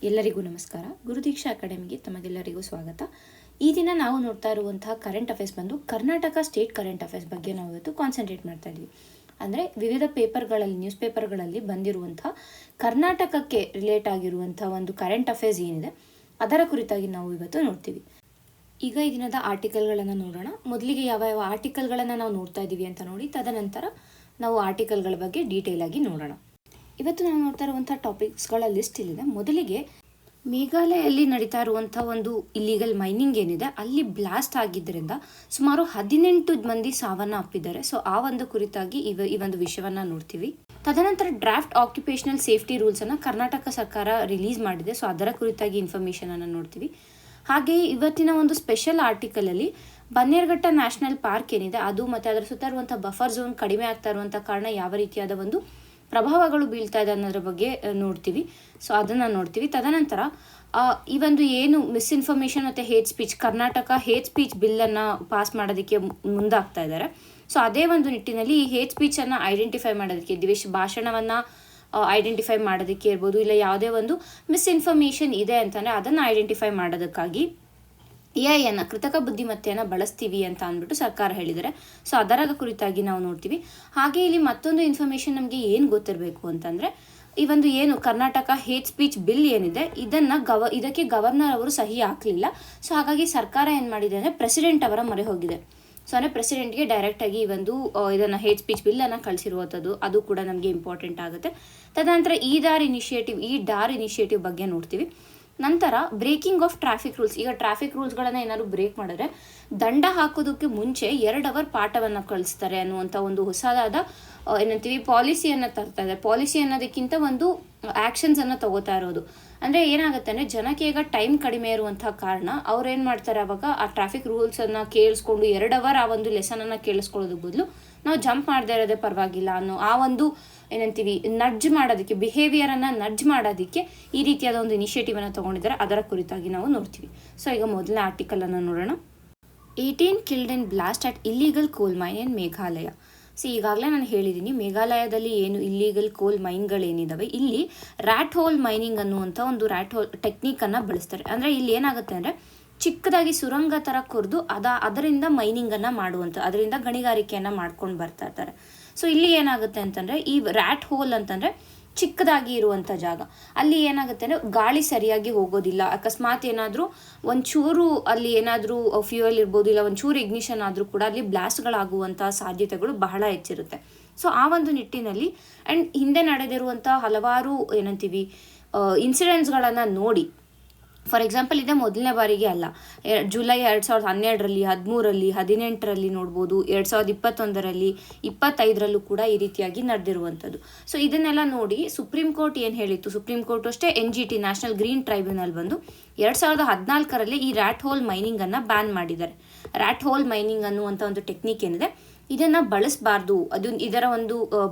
ಎಲ್ಲರಿಗೂ ನಮಸ್ಕಾರ. ಗುರುದೀಕ್ಷಾ ಅಕಾಡೆಮಿಗೆ ತಮಗೆಲ್ಲರಿಗೂ ಸ್ವಾಗತ. ಈ ದಿನ ನಾವು ನೋಡ್ತಾ ಇರುವಂತಹ ಕರೆಂಟ್ ಅಫೇರ್ಸ್ ಬಂದು ಕರ್ನಾಟಕ ಸ್ಟೇಟ್ ಕರೆಂಟ್ ಅಫೇರ್ಸ್ ಬಗ್ಗೆ ನಾವು ಇವತ್ತು ಕಾನ್ಸಂಟ್ರೇಟ್ ಮಾಡ್ತಾ ಇದ್ವಿ. ಅಂದರೆ ವಿವಿಧ ಪೇಪರ್ಗಳಲ್ಲಿ ನ್ಯೂಸ್ ಪೇಪರ್ಗಳಲ್ಲಿ ಬಂದಿರುವಂತಹ ಕರ್ನಾಟಕಕ್ಕೆ ರಿಲೇಟ್ ಆಗಿರುವಂತಹ ಒಂದು ಕರೆಂಟ್ ಅಫೇರ್ಸ್ ಏನಿದೆ ಅದರ ಕುರಿತಾಗಿ ನಾವು ಇವತ್ತು ನೋಡ್ತೀವಿ. ಈಗ ಈ ದಿನದ ಆರ್ಟಿಕಲ್ಗಳನ್ನು ನೋಡೋಣ. ಮೊದಲಿಗೆ ಯಾವ ಯಾವ ಆರ್ಟಿಕಲ್ಗಳನ್ನು ನಾವು ನೋಡ್ತಾ ಇದ್ದೀವಿ ಅಂತ ನೋಡಿ, ತದನಂತರ ನಾವು ಆರ್ಟಿಕಲ್ಗಳ ಬಗ್ಗೆ ಡೀಟೇಲ್ ಆಗಿ ನೋಡೋಣ. ಇವತ್ತು ನಾವು ನೋಡ್ತಾ ಇರುವಂಥ ಟಾಪಿಕ್ಸ್ಗಳ ಲಿಸ್ಟ್ ಇಲ್ಲಿದೆ. ಮೊದಲಿಗೆ ಮೇಘಾಲಯಲ್ಲಿ ನಡೀತಾ ಇರುವಂಥ ಒಂದು ಇಲ್ಲಿಗಲ್ ಮೈನಿಂಗ್ ಏನಿದೆ ಅಲ್ಲಿ ಬ್ಲಾಸ್ಟ್ ಆಗಿದ್ದರಿಂದ ಸುಮಾರು 18 ಮಂದಿ ಸಾವನ್ನ ಅಪ್ಪಿದ್ದಾರೆ. ಸೊ ಆ ಒಂದು ಕುರಿತಾಗಿ ಈ ಒಂದು ವಿಷಯವನ್ನು ನೋಡ್ತೀವಿ. ತದನಂತರ ಡ್ರಾಫ್ಟ್ ಆಕ್ಯುಪೇಷನಲ್ ಸೇಫ್ಟಿ ರೂಲ್ಸನ್ನು ಕರ್ನಾಟಕ ಸರ್ಕಾರ ರಿಲೀಸ್ ಮಾಡಿದೆ. ಸೊ ಅದರ ಕುರಿತಾಗಿ ಇನ್ಫಾರ್ಮೇಷನನ್ನು ನೋಡ್ತೀವಿ. ಹಾಗೆಯೇ ಇವತ್ತಿನ ಒಂದು ಸ್ಪೆಷಲ್ ಆರ್ಟಿಕಲಲ್ಲಿ ಬನ್ನೇರುಘಟ್ಟ ನ್ಯಾಷನಲ್ ಪಾರ್ಕ್ ಏನಿದೆ ಅದು ಮತ್ತು ಅದರ ಸುತ್ತ ಇರುವಂಥ ಬಫರ್ ಝೋನ್ ಕಡಿಮೆ ಆಗ್ತಾ ಇರುವಂಥ ಕಾರಣ ಯಾವ ರೀತಿಯಾದ ಒಂದು ಪ್ರಭಾವಗಳು ಬೀಳ್ತಾ ಇದೆ ಅನ್ನೋದ್ರ ಬಗ್ಗೆ ನೋಡ್ತೀವಿ. ಸೊ ಅದನ್ನು ನೋಡ್ತೀವಿ. ತದನಂತರ ಈ ಒಂದು ಏನು ಮಿಸ್ಇನ್ಫಾರ್ಮೇಷನ್ ಮತ್ತು hate speech, Karnataka hate speech ಬಿಲ್ಲನ್ನು ಪಾಸ್ ಮಾಡೋದಕ್ಕೆ ಮುಂದಾಗ್ತಾ ಇದ್ದಾರೆ. ಸೊ ಅದೇ ಒಂದು ನಿಟ್ಟಿನಲ್ಲಿ ಈ ಹೇಟ್ ಸ್ಪೀಚನ್ನು ಐಡೆಂಟಿಫೈ ಮಾಡೋದಕ್ಕೆ, ದ್ವೇಷ ಭಾಷಣವನ್ನು ಐಡೆಂಟಿಫೈ ಮಾಡೋದಕ್ಕೆ ಇರ್ಬೋದು, ಇಲ್ಲ ಯಾವುದೇ ಒಂದು ಮಿಸ್ಇನ್ಫಾರ್ಮೇಷನ್ ಇದೆ ಅಂತಂದರೆ ಅದನ್ನು ಐಡೆಂಟಿಫೈ ಮಾಡೋದಕ್ಕಾಗಿ AI ಕೃತಕ ಬುದ್ಧಿಮತ್ತೆಯನ್ನು ಬಳಸ್ತೀವಿ ಅಂತ ಅಂದ್ಬಿಟ್ಟು ಸರ್ಕಾರ ಹೇಳಿದ್ದಾರೆ. ಸೊ ಅದರ ಕುರಿತಾಗಿ ನಾವು ನೋಡ್ತೀವಿ. ಹಾಗೆ ಇಲ್ಲಿ ಮತ್ತೊಂದು ಇನ್ಫಾರ್ಮೇಷನ್ ನಮಗೆ ಏನು ಗೊತ್ತಿರಬೇಕು ಅಂತಂದರೆ, ಈ ಒಂದು ಏನು ಕರ್ನಾಟಕ ಹೇಟ್ ಸ್ಪೀಚ್ ಬಿಲ್ ಏನಿದೆ ಇದಕ್ಕೆ ಗವರ್ನರ್ ಅವರು ಸಹಿ ಹಾಕಲಿಲ್ಲ. ಸೊ ಹಾಗಾಗಿ ಸರ್ಕಾರ ಏನು ಮಾಡಿದೆ ಅಂದರೆ ಪ್ರೆಸಿಡೆಂಟ್ ಅವರ ಮೊರೆ ಹೋಗಿದೆ. ಸೊ ಅಂದರೆ ಪ್ರೆಸಿಡೆಂಟ್ಗೆ ಡೈರೆಕ್ಟಾಗಿ ಈ ಒಂದು ಇದನ್ನು ಹೇಟ್ ಸ್ಪೀಚ್ ಬಿಲ್ಲನ್ನು ಕಳಿಸಿರುವಂಥದ್ದು ಅದು ಕೂಡ ನಮಗೆ ಇಂಪಾರ್ಟೆಂಟ್ ಆಗುತ್ತೆ. ತದನಂತರ ಈ ಡಾರ್ ಇನಿಷಿಯೇಟಿವ್ ಬಗ್ಗೆ ನೋಡ್ತೀವಿ. ನಂತರ ಬ್ರೇಕಿಂಗ್ ಆಫ್ ಟ್ರಾಫಿಕ್ ರೂಲ್ಸ್. ಈಗ ಟ್ರಾಫಿಕ್ ರೂಲ್ಸ್ಗಳನ್ನು ಏನಾದ್ರು ಬ್ರೇಕ್ ಮಾಡಿದ್ರೆ ದಂಡ ಹಾಕೋದಕ್ಕೆ ಮುಂಚೆ 2 ಅವರ್ ಪಾಠವನ್ನು ಕಳಿಸ್ತಾರೆ ಅನ್ನುವಂಥ ಒಂದು ಹೊಸದಾದ ಪಾಲಿಸಿಯನ್ನು ತರ್ತಾ ಇದೆ. ಪಾಲಿಸಿ ಅನ್ನೋದಕ್ಕಿಂತ ಒಂದು ಆ್ಯಕ್ಷನ್ಸನ್ನು ತಗೋತಾ ಇರೋದು. ಅಂದರೆ ಏನಾಗುತ್ತೆ ಅಂದರೆ ಜನಕ್ಕೆ ಈಗ ಟೈಮ್ ಕಡಿಮೆ ಇರುವಂಥ ಕಾರಣ ಅವ್ರು ಏನು ಮಾಡ್ತಾರೆ, ಅವಾಗ ಆ ಟ್ರಾಫಿಕ್ ರೂಲ್ಸನ್ನು ಕೇಳಿಸ್ಕೊಂಡು 2 ಅವರ್ ಆ ಒಂದು ಲೆಸನನ್ನು ಕೇಳಿಸ್ಕೊಳ್ಳೋದ್ರ ಬದಲು ನಾವು ಜಂಪ್ ಮಾಡದೇ ಇರೋದೇ ಪರವಾಗಿಲ್ಲ ಅನ್ನೋ ಆ ಒಂದು ನಡ್ಜ್ ಮಾಡೋದಕ್ಕೆ, ಬಿಹೇವಿಯರನ್ನು ನಡ್ಜ್ ಮಾಡೋದಕ್ಕೆ ಈ ರೀತಿಯಾದ ಒಂದು ಇನಿಷಿಯೇಟಿವನ್ನು ತೊಗೊಂಡಿದ್ದಾರೆ. ಅದರ ಕುರಿತಾಗಿ ನಾವು ನೋಡ್ತೀವಿ. ಸೊ ಈಗ ಮೊದಲನೇ ಆರ್ಟಿಕಲನ್ನು ನೋಡೋಣ. 18 killed in blast at illegal ಕೋಲ್ ಮೈನ್ ಇನ್ ಮೇಘಾಲಯ. ಸೊ ಈಗಾಗಲೇ ನಾನು ಹೇಳಿದ್ದೀನಿ, ಮೇಘಾಲಯದಲ್ಲಿ ಏನು ಇಲ್ಲಿಗಲ್ ಕೋಲ್ ಮೈನ್ಗಳೇನಿದ್ದಾವೆ ಇಲ್ಲಿ ರ್ಯಾಟ್ ಹೋಲ್ ಮೈನಿಂಗ್ ಅನ್ನುವಂಥ ಒಂದು ರ್ಯಾಟ್ ಹೋಲ್ ಟೆಕ್ನಿಕನ್ನು ಬಳಸ್ತಾರೆ. ಅಂದರೆ ಇಲ್ಲಿ ಏನಾಗುತ್ತೆ ಅಂದರೆ ಚಿಕ್ಕದಾಗಿ ಸುರಂಗ ಥರ ಕೊರೆದು ಅದರಿಂದ ಮೈನಿಂಗನ್ನು ಮಾಡುವಂಥ, ಅದರಿಂದ ಗಣಿಗಾರಿಕೆಯನ್ನು ಮಾಡ್ಕೊಂಡು ಬರ್ತಾ ಇರ್ತಾರೆ. ಸೊ ಇಲ್ಲಿ ಏನಾಗುತ್ತೆ ಅಂತಂದರೆ ಈ ರ್ಯಾಟ್ ಹೋಲ್ ಅಂತಂದರೆ ಚಿಕ್ಕದಾಗಿ ಇರುವಂಥ ಜಾಗ. ಅಲ್ಲಿ ಏನಾಗುತ್ತೆ ಅಂದರೆ ಗಾಳಿ ಸರಿಯಾಗಿ ಹೋಗೋದಿಲ್ಲ. ಅಕಸ್ಮಾತ್ ಏನಾದರೂ ಒಂಚೂರು ಅಲ್ಲಿ ಏನಾದರೂ ಫ್ಯೂಯಲ್ ಇರ್ಬೋದು, ಇಲ್ಲ ಒಂಚೂರು ಇಗ್ನಿಷನ್ ಆದರೂ ಕೂಡ ಅಲ್ಲಿ ಬ್ಲಾಸ್ಟ್ಗಳಾಗುವಂಥ ಸಾಧ್ಯತೆಗಳು ಬಹಳ ಹೆಚ್ಚಿರುತ್ತೆ. ಸೊ ಆ ಒಂದು ನಿಟ್ಟಿನಲ್ಲಿ ಆ್ಯಂಡ್ ಹಿಂದೆ ನಡೆದಿರುವಂಥ ಹಲವಾರು ಇನ್ಸಿಡೆಂಟ್ಸ್ಗಳನ್ನು ನೋಡಿ, ಫಾರ್ ಎಕ್ಸಾಂಪಲ್ ಇದೇ ಮೊದಲನೇ ಬಾರಿಗೆ ಅಲ್ಲ, ಜುಲೈ 2012ರಲ್ಲಿ, 2013ರಲ್ಲಿ, 2018ರಲ್ಲಿ ನೋಡ್ಬೋದು, 2021ರಲ್ಲಿ, 2025ರಲ್ಲೂ ಕೂಡ ಈ ರೀತಿಯಾಗಿ ನಡೆದಿರುವಂಥದ್ದು. ಸೊ ಇದನ್ನೆಲ್ಲ ನೋಡಿ ಸುಪ್ರೀಂ ಕೋರ್ಟ್ ಏನು ಹೇಳಿತ್ತು, ಸುಪ್ರೀಂ ಕೋರ್ಟ್ ಅಷ್ಟೇ NGT ನ್ಯಾಷನಲ್ ಗ್ರೀನ್ ಟ್ರೈಬ್ಯುನಲ್ ಬಂದು 2014ರಲ್ಲಿ ಈ ರ್ಯಾಟ್ ಹೋಲ್ ಮೈನಿಂಗನ್ನು ಬ್ಯಾನ್ ಮಾಡಿದ್ದಾರೆ. ರ್ಯಾಟ್ ಹೋಲ್ ಮೈನಿಂಗ್ ಅನ್ನುವಂಥ ಒಂದು ಟೆಕ್ನಿಕ್ ಏನಿದೆ ಇದನ್ನು ಬಳಸಬಾರ್ದು, ಇದರ ಒಂದು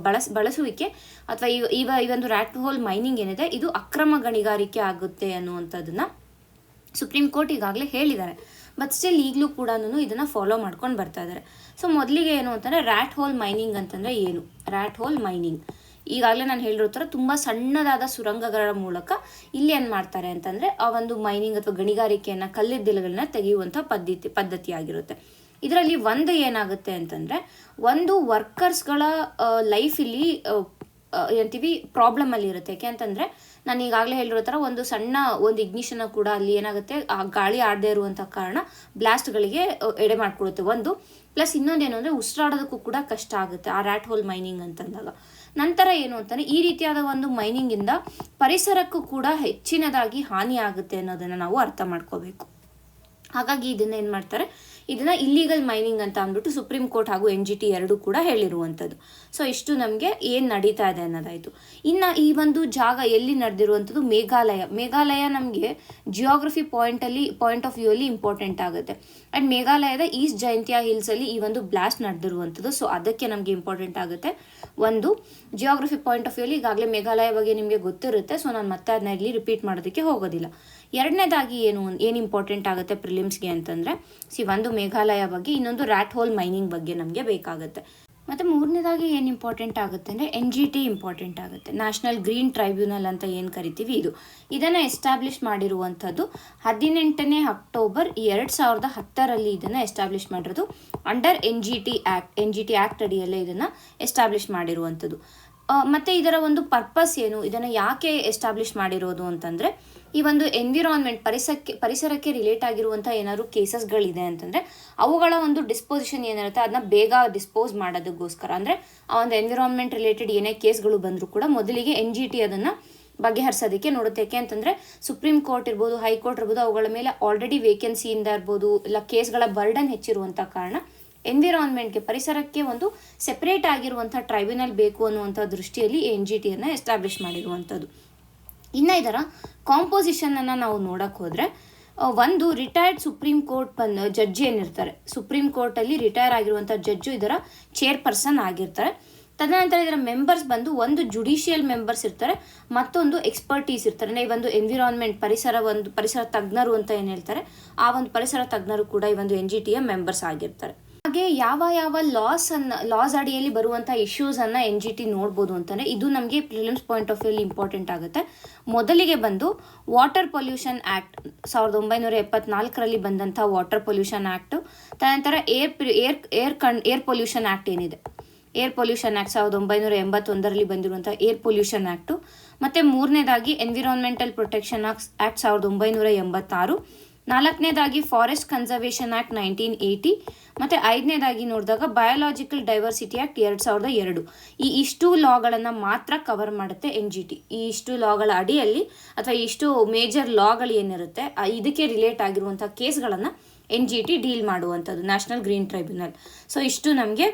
ಬಳಸುವಿಕೆ ಅಥವಾ ಈ ಒಂದು ರ್ಯಾಟ್ ಹೋಲ್ ಮೈನಿಂಗ್ ಏನಿದೆ ಇದು ಅಕ್ರಮ ಗಣಿಗಾರಿಕೆ ಆಗುತ್ತೆ ಅನ್ನುವಂಥದ್ದನ್ನು ಸುಪ್ರೀಂ ಕೋರ್ಟ್ ಈಗಾಗಲೇ ಹೇಳಿದ್ದಾರೆ. ಬಟ್ ಸ್ಟಿಲ್ ಈಗಲೂ ಕೂಡ ಇದನ್ನು ಫಾಲೋ ಮಾಡ್ಕೊಂಡು ಬರ್ತಾ ಇದ್ದಾರೆ. ಸೊ ಮೊದಲಿಗೆ ಏನು ಅಂತಂದರೆ ರ್ಯಾಟ್ ಹೋಲ್ ಮೈನಿಂಗ್ ಅಂತಂದರೆ ಏನು? ರ್ಯಾಟ್ ಹೋಲ್ ಮೈನಿಂಗ್ ಈಗಾಗಲೇ ನಾನು ಹೇಳಿರೋ ಥರ ತುಂಬ ಸಣ್ಣದಾದ ಸುರಂಗಗಳ ಮೂಲಕ ಇಲ್ಲಿ ಏನು ಮಾಡ್ತಾರೆ ಅಂತಂದರೆ ಆ ಒಂದು ಮೈನಿಂಗ್ ಅಥವಾ ಗಣಿಗಾರಿಕೆಯನ್ನು, ಕಲ್ಲಿದ್ದಲುಗಳನ್ನ ತೆಗೆಯುವಂಥ ಪದ್ಧತಿಯಾಗಿರುತ್ತೆ. ಇದರಲ್ಲಿ ಒಂದು ಏನಾಗುತ್ತೆ ಅಂತಂದರೆ ಒಂದು ವರ್ಕರ್ಸ್ಗಳ ಲೈಫ್ ಇಲ್ಲಿ ಪ್ರಾಬ್ಲಮಲ್ಲಿ ಇರುತ್ತೆ. ಯಾಕೆ ಅಂತಂದರೆ ನಾನು ಈಗಾಗಲೇ ಹೇಳಿರೋ ಥರ ಒಂದು ಸಣ್ಣ ಒಂದು ಇಗ್ನಿಷನ್ ಕೂಡ ಅಲ್ಲಿ ಏನಾಗುತ್ತೆ, ಆ ಗಾಳಿ ಆಡದೇ ಇರುವಂಥ ಕಾರಣ ಬ್ಲಾಸ್ಟ್ಗಳಿಗೆ ಎಡೆ ಮಾಡಿಕೊಡುತ್ತೆ ಒಂದು. ಪ್ಲಸ್ ಇನ್ನೊಂದೇನು ಅಂದರೆ ಉಸಿರಾಡೋದಕ್ಕೂ ಕೂಡ ಕಷ್ಟ ಆಗುತ್ತೆ ಆ ರ್ಯಾಟ್ ಹೋಲ್ ಮೈನಿಂಗ್ ಅಂತಂದಾಗ. ನಂತರ ಏನು ಅಂತಂದರೆ ಈ ರೀತಿಯಾದ ಒಂದು ಮೈನಿಂಗಿಂದ ಪರಿಸರಕ್ಕೂ ಕೂಡ ಹೆಚ್ಚಿನದಾಗಿ ಹಾನಿ ಆಗುತ್ತೆ ಅನ್ನೋದನ್ನು ನಾವು ಅರ್ಥ ಮಾಡ್ಕೋಬೇಕು. ಹಾಗಾಗಿ ಇದನ್ನು ಏನು ಮಾಡ್ತಾರೆ, ಇದನ್ನು ಇಲ್ಲಿಗಲ್ ಮೈನಿಂಗ್ ಅಂತ ಅಂದ್ಬಿಟ್ಟು ಸುಪ್ರೀಂ ಕೋರ್ಟ್ ಹಾಗೂ NGT ಎರಡೂ ಕೂಡ ಹೇಳಿರುವಂಥದ್ದು. ಸೊ ಇಷ್ಟು ನಮಗೆ ಏನು ನಡೀತಾ ಇದೆ ಅನ್ನೋದಾಯಿತು. ಇನ್ನು ಈ ಒಂದು ಜಾಗ ಎಲ್ಲಿ ನಡೆದಿರುವಂಥದ್ದು ಮೇಘಾಲಯ ನಮಗೆ ಜಿಯೋಗ್ರಫಿ ಪಾಯಿಂಟ್ ಆಫ್ ವ್ಯೂ ಅಲ್ಲಿ ಇಂಪಾರ್ಟೆಂಟ್ ಆಗುತ್ತೆ. ಆ್ಯಂಡ್ ಮೇಘಾಲಯದ ಈಸ್ಟ್ ಜೈಂತಿಯಾ ಹಿಲ್ಸಲ್ಲಿ ಈ ಒಂದು ಬ್ಲಾಸ್ಟ್ ನಡೆದಿರುವಂಥದ್ದು. ಸೊ ಅದಕ್ಕೆ ನಮಗೆ ಇಂಪಾರ್ಟೆಂಟ್ ಆಗುತ್ತೆ. ಒಂದು ಜಿಯೋಗ್ರಫಿ ಪಾಯಿಂಟ್ ಆಫ್ ವ್ಯೂ ಅಲ್ಲಿ ಈಗಾಗಲೇ ಮೇಘಾಲಯ ಬಗ್ಗೆ ನಿಮಗೆ ಗೊತ್ತಿರುತ್ತೆ. ಸೊ ನಾನು ಮತ್ತೆ ಅದನ್ನ ಇಲ್ಲಿ ರಿಪೀಟ್ ಮಾಡೋದಕ್ಕೆ ಹೋಗೋದಿಲ್ಲ. ಎರಡನೇದಾಗಿ ಏನು ಇಂಪಾರ್ಟೆಂಟ್ ಆಗುತ್ತೆ ಪ್ರಿಲಿಮ್ಸ್ಗೆ ಅಂತಂದರೆ ಒಂದು ಮೇಘಾಲಯ ಬಗ್ಗೆ, ಇನ್ನೊಂದು ರ್ಯಾಟ್ ಹೋಲ್ ಮೈನಿಂಗ್ ಬಗ್ಗೆ ನಮಗೆ ಬೇಕಾಗುತ್ತೆ. ಮತ್ತು ಮೂರನೇದಾಗಿ ಏನು ಇಂಪಾರ್ಟೆಂಟ್ ಆಗುತ್ತೆ ಅಂದರೆ NGT ಇಂಪಾರ್ಟೆಂಟ್ ಆಗುತ್ತೆ, ನ್ಯಾಷನಲ್ ಗ್ರೀನ್ ಟ್ರೈಬ್ಯುನಲ್ ಅಂತ ಏನು ಕರಿತೀವಿ ಇದನ್ನು ಎಸ್ಟಾಬ್ಲಿಷ್ ಮಾಡಿರುವಂಥದ್ದು 18ನೇ ಅಕ್ಟೋಬರ್ 2010 ಇದನ್ನು ಎಸ್ಟಾಬ್ಲಿಷ್ ಮಾಡಿರೋದು. ಅಂಡರ್ NGT ಆ್ಯಕ್ಟ್ ಅಡಿಯಲ್ಲೇ ಇದನ್ನು ಎಸ್ಟಾಬ್ಲಿಷ್ ಮಾಡಿರುವಂಥದ್ದು. ಮತ್ತು ಇದರ ಒಂದು ಪರ್ಪಸ್ ಏನು, ಇದನ್ನು ಯಾಕೆ ಎಸ್ಟಾಬ್ಲಿಷ್ ಮಾಡಿರೋದು ಅಂತಂದರೆ, ಈ ಒಂದು ಎನ್ವಿರಾನ್ಮೆಂಟ್ ಪರಿಸರಕ್ಕೆ ರಿಲೇಟ್ ಆಗಿರುವಂಥ ಏನಾದ್ರು ಕೇಸಸ್ಗಳಿದೆ ಅಂತಂದರೆ ಅವುಗಳ ಒಂದು ಡಿಸ್ಪೋಸಿಷನ್ ಏನಿರುತ್ತೆ ಅದನ್ನ ಬೇಗ ಡಿಸ್ಪೋಸ್ ಮಾಡೋದಕ್ಕೋಸ್ಕರ, ಅಂದರೆ ಆ ಒಂದು ಎನ್ವಿರಾನ್ಮೆಂಟ್ ರಿಲೇಟೆಡ್ ಏನೇ ಕೇಸ್ಗಳು ಬಂದರೂ ಕೂಡ ಮೊದಲಿಗೆ NGT ಅದನ್ನು ಬಗೆಹರಿಸೋದಕ್ಕೆ ನೋಡುತ್ತೆ. ಯಾಕೆ ಅಂತಂದರೆ ಸುಪ್ರೀಂ ಕೋರ್ಟ್ ಇರ್ಬೋದು, ಹೈಕೋರ್ಟ್ ಇರ್ಬೋದು, ಅವುಗಳ ಮೇಲೆ ಆಲ್ರೆಡಿ ವೇಕೆನ್ಸಿಯಿಂದ ಇರ್ಬೋದು, ಇಲ್ಲ ಕೇಸ್ಗಳ ಬರ್ಡನ್ ಹೆಚ್ಚಿರುವಂಥ ಕಾರಣ ಎನ್ವಿರಾನ್ಮೆಂಟ್ಗೆ, ಪರಿಸರಕ್ಕೆ ಒಂದು ಸೆಪರೇಟ್ ಆಗಿರುವಂಥ ಟ್ರೈಬ್ಯುನಲ್ ಬೇಕು ಅನ್ನುವಂಥ ದೃಷ್ಟಿಯಲ್ಲಿ NGTಯನ್ನು ಎಸ್ಟಾಬ್ಲಿಷ್ ಮಾಡಿರುವಂಥದ್ದು. ಇನ್ನು ಇದರ ಕಾಂಪೋಸಿಷನನ್ನು ನಾವು ನೋಡೋಕ್ಕೆ ಹೋದರೆ, ಒಂದು ರಿಟೈರ್ಡ್ ಸುಪ್ರೀಂ ಕೋರ್ಟ್ ಜಡ್ಜ್ ಏನಿರ್ತಾರೆ, ಸುಪ್ರೀಂ ಕೋರ್ಟಲ್ಲಿ ರಿಟೈರ್ ಆಗಿರುವಂಥ ಜಡ್ಜು ಇದರ ಚೇರ್ಪರ್ಸನ್ ಆಗಿರ್ತಾರೆ. ತದನಂತರ ಇದರ ಮೆಂಬರ್ಸ್ ಬಂದು ಒಂದು ಜುಡಿಷಿಯಲ್ ಮೆಂಬರ್ಸ್ ಇರ್ತಾರೆ, ಮತ್ತೊಂದು ಎಕ್ಸ್ಪರ್ಟೀಸ್ ಇರ್ತಾರೆ. ಅಂದರೆ ಈ ಒಂದು ಎನ್ವಿರಾನ್ಮೆಂಟ್ ಪರಿಸರ ತಜ್ಞರು ಅಂತ ಏನು ಹೇಳ್ತಾರೆ, ಆ ಒಂದು ಪರಿಸರ ತಜ್ಞರು ಕೂಡ ಈ ಒಂದು NGTಯ ಮೆಂಬರ್ಸ್ ಆಗಿರ್ತಾರೆ. ಹಾಗೆ ಯಾವ ಲಾಸ್ ಅಡಿಯಲ್ಲಿ ಬರುವಂಥ ಇಶ್ಯೂಸನ್ನು NGT ನೋಡ್ಬೋದು ಅಂತಂದರೆ ಇದು ನಮಗೆ ಪ್ರಿಲಿಮ್ಸ್ ಪಾಯಿಂಟ್ ಆಫ್ ವ್ಯೂಲಿ ಇಂಪಾರ್ಟೆಂಟ್ ಆಗುತ್ತೆ. ಮೊದಲಿಗೆ ಬಂದು ವಾಟರ್ ಪೊಲ್ಯೂಷನ್ ಆ್ಯಕ್ಟ್ 1974 ಬಂದಂಥ ವಾಟರ್ ಪೊಲ್ಯೂಷನ್ ಆ್ಯಕ್ಟು, ತದನಂತರ ಏರ್ ಪೊಲ್ಯೂಷನ್ ಆ್ಯಕ್ಟ್ ಏನಿದೆ, ಏರ್ ಪೊಲ್ಯೂಷನ್ ಆ್ಯಕ್ಟ್ 1981 ಬಂದಿರುವಂಥ ಏರ್ ಪೊಲ್ಯೂಷನ್ ಆ್ಯಕ್ಟು, ಮತ್ತು ಮೂರನೇದಾಗಿ ಎನ್ವಿರಾನ್ಮೆಂಟಲ್ ಪ್ರೊಟೆಕ್ಷನ್ ಆ್ಯಕ್ಟ್ 1986, ನಾಲ್ಕನೇದಾಗಿ ಫಾರೆಸ್ಟ್ ಕನ್ಸರ್ವೇಷನ್ ಆ್ಯಕ್ಟ್ 1980, ಮತ್ತು ಐದನೇದಾಗಿ ನೋಡಿದಾಗ ಬಯೋಲಾಜಿಕಲ್ ಡೈವರ್ಸಿಟಿ ಆ್ಯಕ್ಟ್ 2002. ಈ ಇಷ್ಟು ಲಾಗಳನ್ನು ಮಾತ್ರ ಕವರ್ ಮಾಡುತ್ತೆ NGT. ಈ ಇಷ್ಟು ಲಾಗಳ ಅಡಿಯಲ್ಲಿ ಅಥವಾ ಇಷ್ಟು ಮೇಜರ್ ಲಾಗಳು ಏನಿರುತ್ತೆ ಇದಕ್ಕೆ ರಿಲೇಟ್ ಆಗಿರುವಂಥ ಕೇಸ್ಗಳನ್ನು NGT ಡೀಲ್ ಮಾಡುವಂಥದ್ದು, ನ್ಯಾಷನಲ್ ಗ್ರೀನ್ ಟ್ರೈಬ್ಯುನಲ್. ಸೊ ಇಷ್ಟು ನಮಗೆ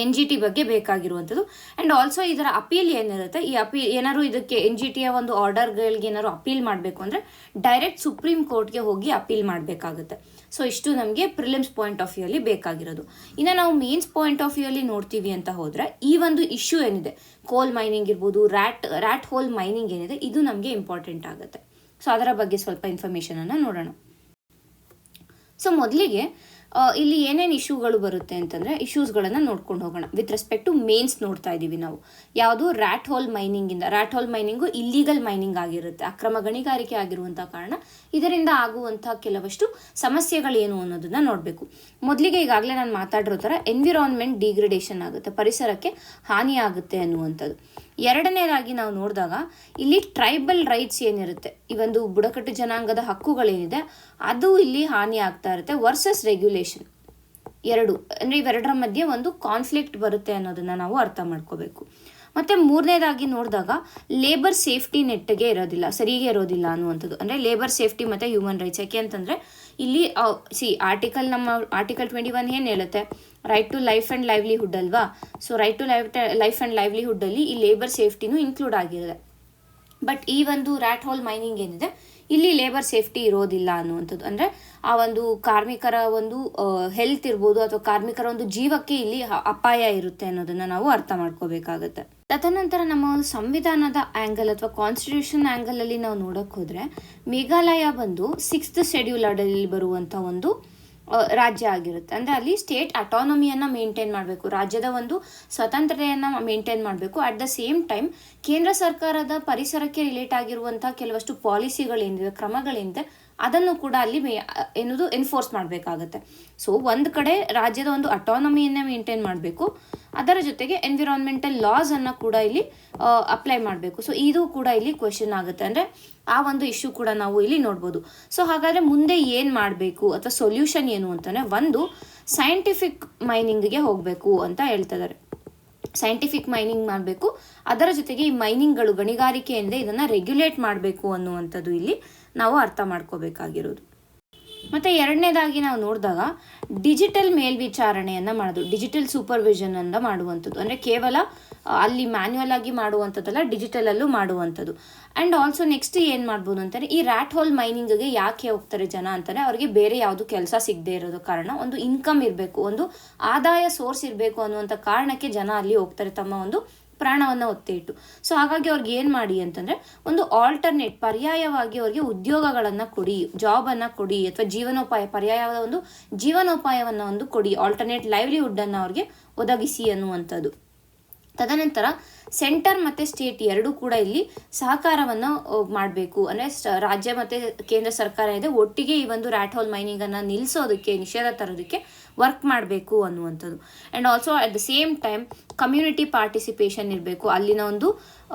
NGT ಬಗ್ಗೆ ಬೇಕಾಗಿರುವಂಥದ್ದು. ಆ್ಯಂಡ್ ಆಲ್ಸೋ ಇದರ ಅಪೀಲ್ ಏನಿರುತ್ತೆ, ಈ ಅಪೀಲ್ ಏನಾದ್ರು ಇದಕ್ಕೆ NGTಯ ಒಂದು ಆರ್ಡರ್ಗಳಿಗೆ ಏನಾದ್ರು ಅಪೀಲ್ ಮಾಡಬೇಕು ಅಂದರೆ ಡೈರೆಕ್ಟ್ ಸುಪ್ರೀಂ ಕೋರ್ಟ್ಗೆ ಹೋಗಿ ಅಪೀಲ್ ಮಾಡಬೇಕಾಗುತ್ತೆ. ಸೊ ಇಷ್ಟು ನಮಗೆ ಪ್ರಿಲಿಮ್ಸ್ ಪಾಯಿಂಟ್ ಆಫ್ ವ್ಯೂಲಿ ಬೇಕಾಗಿರೋದು. ಇನ್ನು ನಾವು ಮೇನ್ಸ್ ಪಾಯಿಂಟ್ ಆಫ್ ವ್ಯೂಲಿ ನೋಡ್ತೀವಿ ಅಂತ ಹೋದರೆ, ಈ ಒಂದು ಇಶ್ಯೂ ಏನಿದೆ, ಕೋಲ್ ಮೈನಿಂಗ್ ಇರ್ಬೋದು, ರ್ಯಾಟ್ ಹೋಲ್ ಮೈನಿಂಗ್ ಏನಿದೆ, ಇದು ನಮಗೆ ಇಂಪಾರ್ಟೆಂಟ್ ಆಗುತ್ತೆ. ಸೊ ಅದರ ಬಗ್ಗೆ ಸ್ವಲ್ಪ ಇನ್ಫಾರ್ಮೇಷನನ್ನು ನೋಡೋಣ. ಸೊ ಮೊದಲಿಗೆ ಇಲ್ಲಿ ಏನೇನು ಇಶ್ಯೂಗಳು ಬರುತ್ತೆ ಅಂತಂದರೆ ಇಶ್ಯೂಸ್ಗಳನ್ನು ನೋಡ್ಕೊಂಡು ಹೋಗೋಣ. ವಿತ್ ರೆಸ್ಪೆಕ್ಟ್ ಟು ಮೇನ್ಸ್ ನೋಡ್ತಾ ಇದ್ದೀವಿ ನಾವು. ಯಾವುದು rat hole mining illegal mining ಆಗಿರುತ್ತೆ, ಅಕ್ರಮ ಗಣಿಗಾರಿಕೆ ಆಗಿರುವಂಥ ಕಾರಣ ಇದರಿಂದ ಆಗುವಂಥ ಕೆಲವಷ್ಟು ಸಮಸ್ಯೆಗಳೇನು ಅನ್ನೋದನ್ನು ನೋಡಬೇಕು. ಮೊದಲಿಗೆ ಈಗಾಗಲೇ ನಾನು ಮಾತಾಡಿರೋ ಥರ ಎನ್ವಿರಾನ್ಮೆಂಟ್ ಡಿಗ್ರೇಡೇಷನ್ ಆಗುತ್ತೆ, ಪರಿಸರಕ್ಕೆ ಹಾನಿ ಆಗುತ್ತೆ ಅನ್ನುವಂಥದ್ದು. ಎರಡನೇದಾಗಿ ನಾವು ನೋಡಿದಾಗ ಇಲ್ಲಿ ಟ್ರೈಬಲ್ ರೈಟ್ಸ್ ಏನಿರುತ್ತೆ, ಈ ಒಂದು ಬುಡಕಟ್ಟು ಜನಾಂಗದ ಹಕ್ಕುಗಳೇನಿದೆ ಅದು ಇಲ್ಲಿ ಹಾನಿ ಆಗ್ತಾ ಇರುತ್ತೆ ವರ್ಸಸ್ ರೆಗ್ಯುಲೇಷನ್. ಅಂದರೆ ಇವೆರಡರ ಮಧ್ಯೆ ಒಂದು ಕಾನ್ಫ್ಲಿಕ್ಟ್ ಬರುತ್ತೆ ಅನ್ನೋದನ್ನು ನಾವು ಅರ್ಥ ಮಾಡ್ಕೋಬೇಕು. ಮತ್ತು ಮೂರನೇದಾಗಿ ನೋಡಿದಾಗ ಲೇಬರ್ ಸೇಫ್ಟಿ ನೆಟ್ಗೆ ಸರಿಗೆ ಇರೋದಿಲ್ಲ ಅನ್ನುವಂಥದ್ದು. ಅಂದರೆ ಲೇಬರ್ ಸೇಫ್ಟಿ ಮತ್ತು ಹ್ಯೂಮನ್ ರೈಟ್ಸ್. ಯಾಕೆ ಅಂತಂದರೆ ಇಲ್ಲಿ ಆರ್ಟಿಕಲ್ 21 ಏನು ಹೇಳುತ್ತೆ, right to life and livelihood ಅಲ್ವಾ. So right to life and ಲೈವ್ಲಿಹುಡ್ಡಲ್ಲಿ ಈ ಲೇಬರ್ ಸೇಫ್ಟಿನೂ ಇನ್ಕ್ಲೂಡ್ ಆಗಿರುತ್ತೆ. ಬಟ್ ಈ ಒಂದು ರ್ಯಾಟ್ ಹೋಲ್ ಮೈನಿಂಗ್ ಏನಿದೆ ಇಲ್ಲಿ ಲೇಬರ್ ಸೇಫ್ಟಿ ಇರೋದಿಲ್ಲ ಅನ್ನುವಂಥದ್ದು. ಅಂದರೆ ಆ ಒಂದು ಕಾರ್ಮಿಕರ ಒಂದು ಹೆಲ್ತ್ ಇರ್ಬೋದು ಅಥವಾ ಕಾರ್ಮಿಕರ ಒಂದು ಜೀವಕ್ಕೆ ಇಲ್ಲಿ ಅಪಾಯ ಇರುತ್ತೆ ಅನ್ನೋದನ್ನು ನಾವು ಅರ್ಥ ಮಾಡ್ಕೋಬೇಕಾಗತ್ತೆ. ತದನಂತರ ನಮ್ಮ ಒಂದು ಸಂವಿಧಾನದ ಆ್ಯಂಗಲ್ ಅಥವಾ ಕಾನ್ಸ್ಟಿಟ್ಯೂಷನ್ ಆ್ಯಂಗಲಲ್ಲಿ ನಾವು ನೋಡೋಕ್ಕೆ ಹೋದರೆ, ಮೇಘಾಲಯ ಬಂದು 6th ಶೆಡ್ಯೂಲ್ ಅಡಿಯಲ್ಲಿ ಬರುವಂಥ ಒಂದು ರಾಜ್ಯ ಆಗಿರುತ್ತೆ. ಅಂದರೆ ಅಲ್ಲಿ ಸ್ಟೇಟ್ ಅಟಾನಮಿಯನ್ನು ಮೇಂಟೈನ್ ಮಾಡಬೇಕು, ರಾಜ್ಯದ ಒಂದು ಸ್ವತಂತ್ರತೆಯನ್ನು ಮೇಂಟೈನ್ ಮಾಡಬೇಕು. ಅಟ್ ದ ಸೇಮ್ ಟೈಮ್ ಕೇಂದ್ರ ಸರ್ಕಾರದ ಪರಿಸರಕ್ಕೆ ರಿಲೇಟ್ ಆಗಿರುವಂಥ ಕೆಲವಷ್ಟು ಪಾಲಿಸಿಗಳೇನಿದೆ, ಕ್ರಮಗಳೇನಿದೆ ಅದನ್ನು ಕೂಡ ಅಲ್ಲಿ ಎನ್ಫೋರ್ಸ್ ಮಾಡಬೇಕಾಗತ್ತೆ. ಸೊ ಒಂದು ಕಡೆ ರಾಜ್ಯದ ಒಂದು ಅಟಾನಮಿಯನ್ನು ಮೇಂಟೈನ್ ಮಾಡಬೇಕು, ಅದರ ಜೊತೆಗೆ ಎನ್ವಿರಾನ್ಮೆಂಟಲ್ ಲಾಸನ್ನು ಕೂಡ ಇಲ್ಲಿ ಅಪ್ಲೈ ಮಾಡಬೇಕು. ಸೊ ಇದು ಕೂಡ ಇಲ್ಲಿ ಕ್ವೆಶನ್ ಆಗುತ್ತೆ. ಅಂದರೆ ಆ ಒಂದು ಇಶ್ಯೂ ಕೂಡ ನಾವು ಇಲ್ಲಿ ನೋಡ್ಬೋದು. ಸೊ ಹಾಗಾದರೆ ಮುಂದೆ ಏನು ಮಾಡಬೇಕು ಅಥವಾ ಸೊಲ್ಯೂಷನ್ ಏನು ಅಂತಂದರೆ, ಒಂದು ಸೈಂಟಿಫಿಕ್ ಮೈನಿಂಗ್ಗೆ ಹೋಗಬೇಕು ಅಂತ ಹೇಳ್ತಿದ್ದಾರೆ. ಸೈಂಟಿಫಿಕ್ ಮೈನಿಂಗ್ ಮಾಡಬೇಕು, ಅದರ ಜೊತೆಗೆ ಈ ಮೈನಿಂಗ್ಗಳು ಗಣಿಗಾರಿಕೆ ಏನಿದೆ ಇದನ್ನು ರೆಗ್ಯುಲೇಟ್ ಮಾಡಬೇಕು ಅನ್ನುವಂಥದ್ದು ಇಲ್ಲಿ ನಾವು ಅರ್ಥ ಮಾಡ್ಕೋಬೇಕಾಗಿರೋದು. ಮತ್ತು ಎರಡನೇದಾಗಿ ನಾವು ನೋಡಿದಾಗ ಡಿಜಿಟಲ್ ಮೇಲ್ವಿಚಾರಣೆಯನ್ನು ಮಾಡೋದು, ಡಿಜಿಟಲ್ ಸೂಪರ್ವಿಷನ್ ಅಂತ ಮಾಡುವಂಥದ್ದು. ಅಂದರೆ ಕೇವಲ ಅಲ್ಲಿ ಮ್ಯಾನ್ಯುವಲ್ ಆಗಿ ಮಾಡುವಂಥದ್ದಲ್ಲ, ಡಿಜಿಟಲಲ್ಲೂ ಮಾಡುವಂಥದ್ದು. ಆ್ಯಂಡ್ ಆಲ್ಸೋ ನೆಕ್ಸ್ಟ್ ಏನು ಮಾಡ್ಬೋದು ಅಂತಾರೆ, ಈ ರ್ಯಾಟ್ ಹೋಲ್ ಮೈನಿಂಗ್ಗೆ ಯಾಕೆ ಹೋಗ್ತಾರೆ ಜನ ಅಂತಾರೆ, ಅವರಿಗೆ ಬೇರೆ ಯಾವುದು ಕೆಲಸ ಸಿಗದೆ ಇರೋದು ಕಾರಣ, ಒಂದು ಇನ್ಕಮ್ ಇರಬೇಕು, ಒಂದು ಆದಾಯ ಸೋರ್ಸ್ ಇರಬೇಕು ಅನ್ನುವಂಥ ಕಾರಣಕ್ಕೆ ಜನ ಅಲ್ಲಿ ಹೋಗ್ತಾರೆ ತಮ್ಮ ಒಂದು ಪ್ರಾಣವನ್ನು ಒತ್ತೆ ಇಟ್ಟು. ಸೊ ಹಾಗಾಗಿ ಅವ್ರಿಗೆ ಏನು ಮಾಡಿ ಅಂತಂದರೆ ಒಂದು ಆಲ್ಟರ್ನೇಟ್ ಪರ್ಯಾಯವಾಗಿ ಅವ್ರಿಗೆ ಉದ್ಯೋಗಗಳನ್ನು ಕೊಡಿ, ಜಾಬನ್ನು ಕೊಡಿ, ಅಥವಾ ಪರ್ಯಾಯವಾದ ಒಂದು ಜೀವನೋಪಾಯವನ್ನು ಒಂದು ಕೊಡಿ, ಆಲ್ಟರ್ನೇಟ್ ಲೈವ್ಲಿಹುಡ್ಡನ್ನು ಅವ್ರಿಗೆ ಒದಗಿಸಿ ಅನ್ನುವಂಥದ್ದು. ತದನಂತರ ಸೆಂಟರ್ ಮತ್ತು ಸ್ಟೇಟ್ ಎರಡೂ ಕೂಡ ಇಲ್ಲಿ ಸಹಕಾರವನ್ನು ಮಾಡಬೇಕು. ಅಂದರೆ ರಾಜ್ಯ ಮತ್ತು ಕೇಂದ್ರ ಸರ್ಕಾರ ಇದೆ ಒಟ್ಟಿಗೆ ಈ ಒಂದು ರ್ಯಾಟ್ ಹೋಲ್ ಮೈನಿಂಗನ್ನು ನಿಲ್ಲಿಸೋದಕ್ಕೆ, ನಿಷೇಧ ತರೋದಕ್ಕೆ ವರ್ಕ್ ಮಾಡಬೇಕು ಅನ್ನುವಂಥದ್ದು. And also at the same time community participation ಇರಬೇಕು. ಅಲ್ಲಿನ ಒಂದು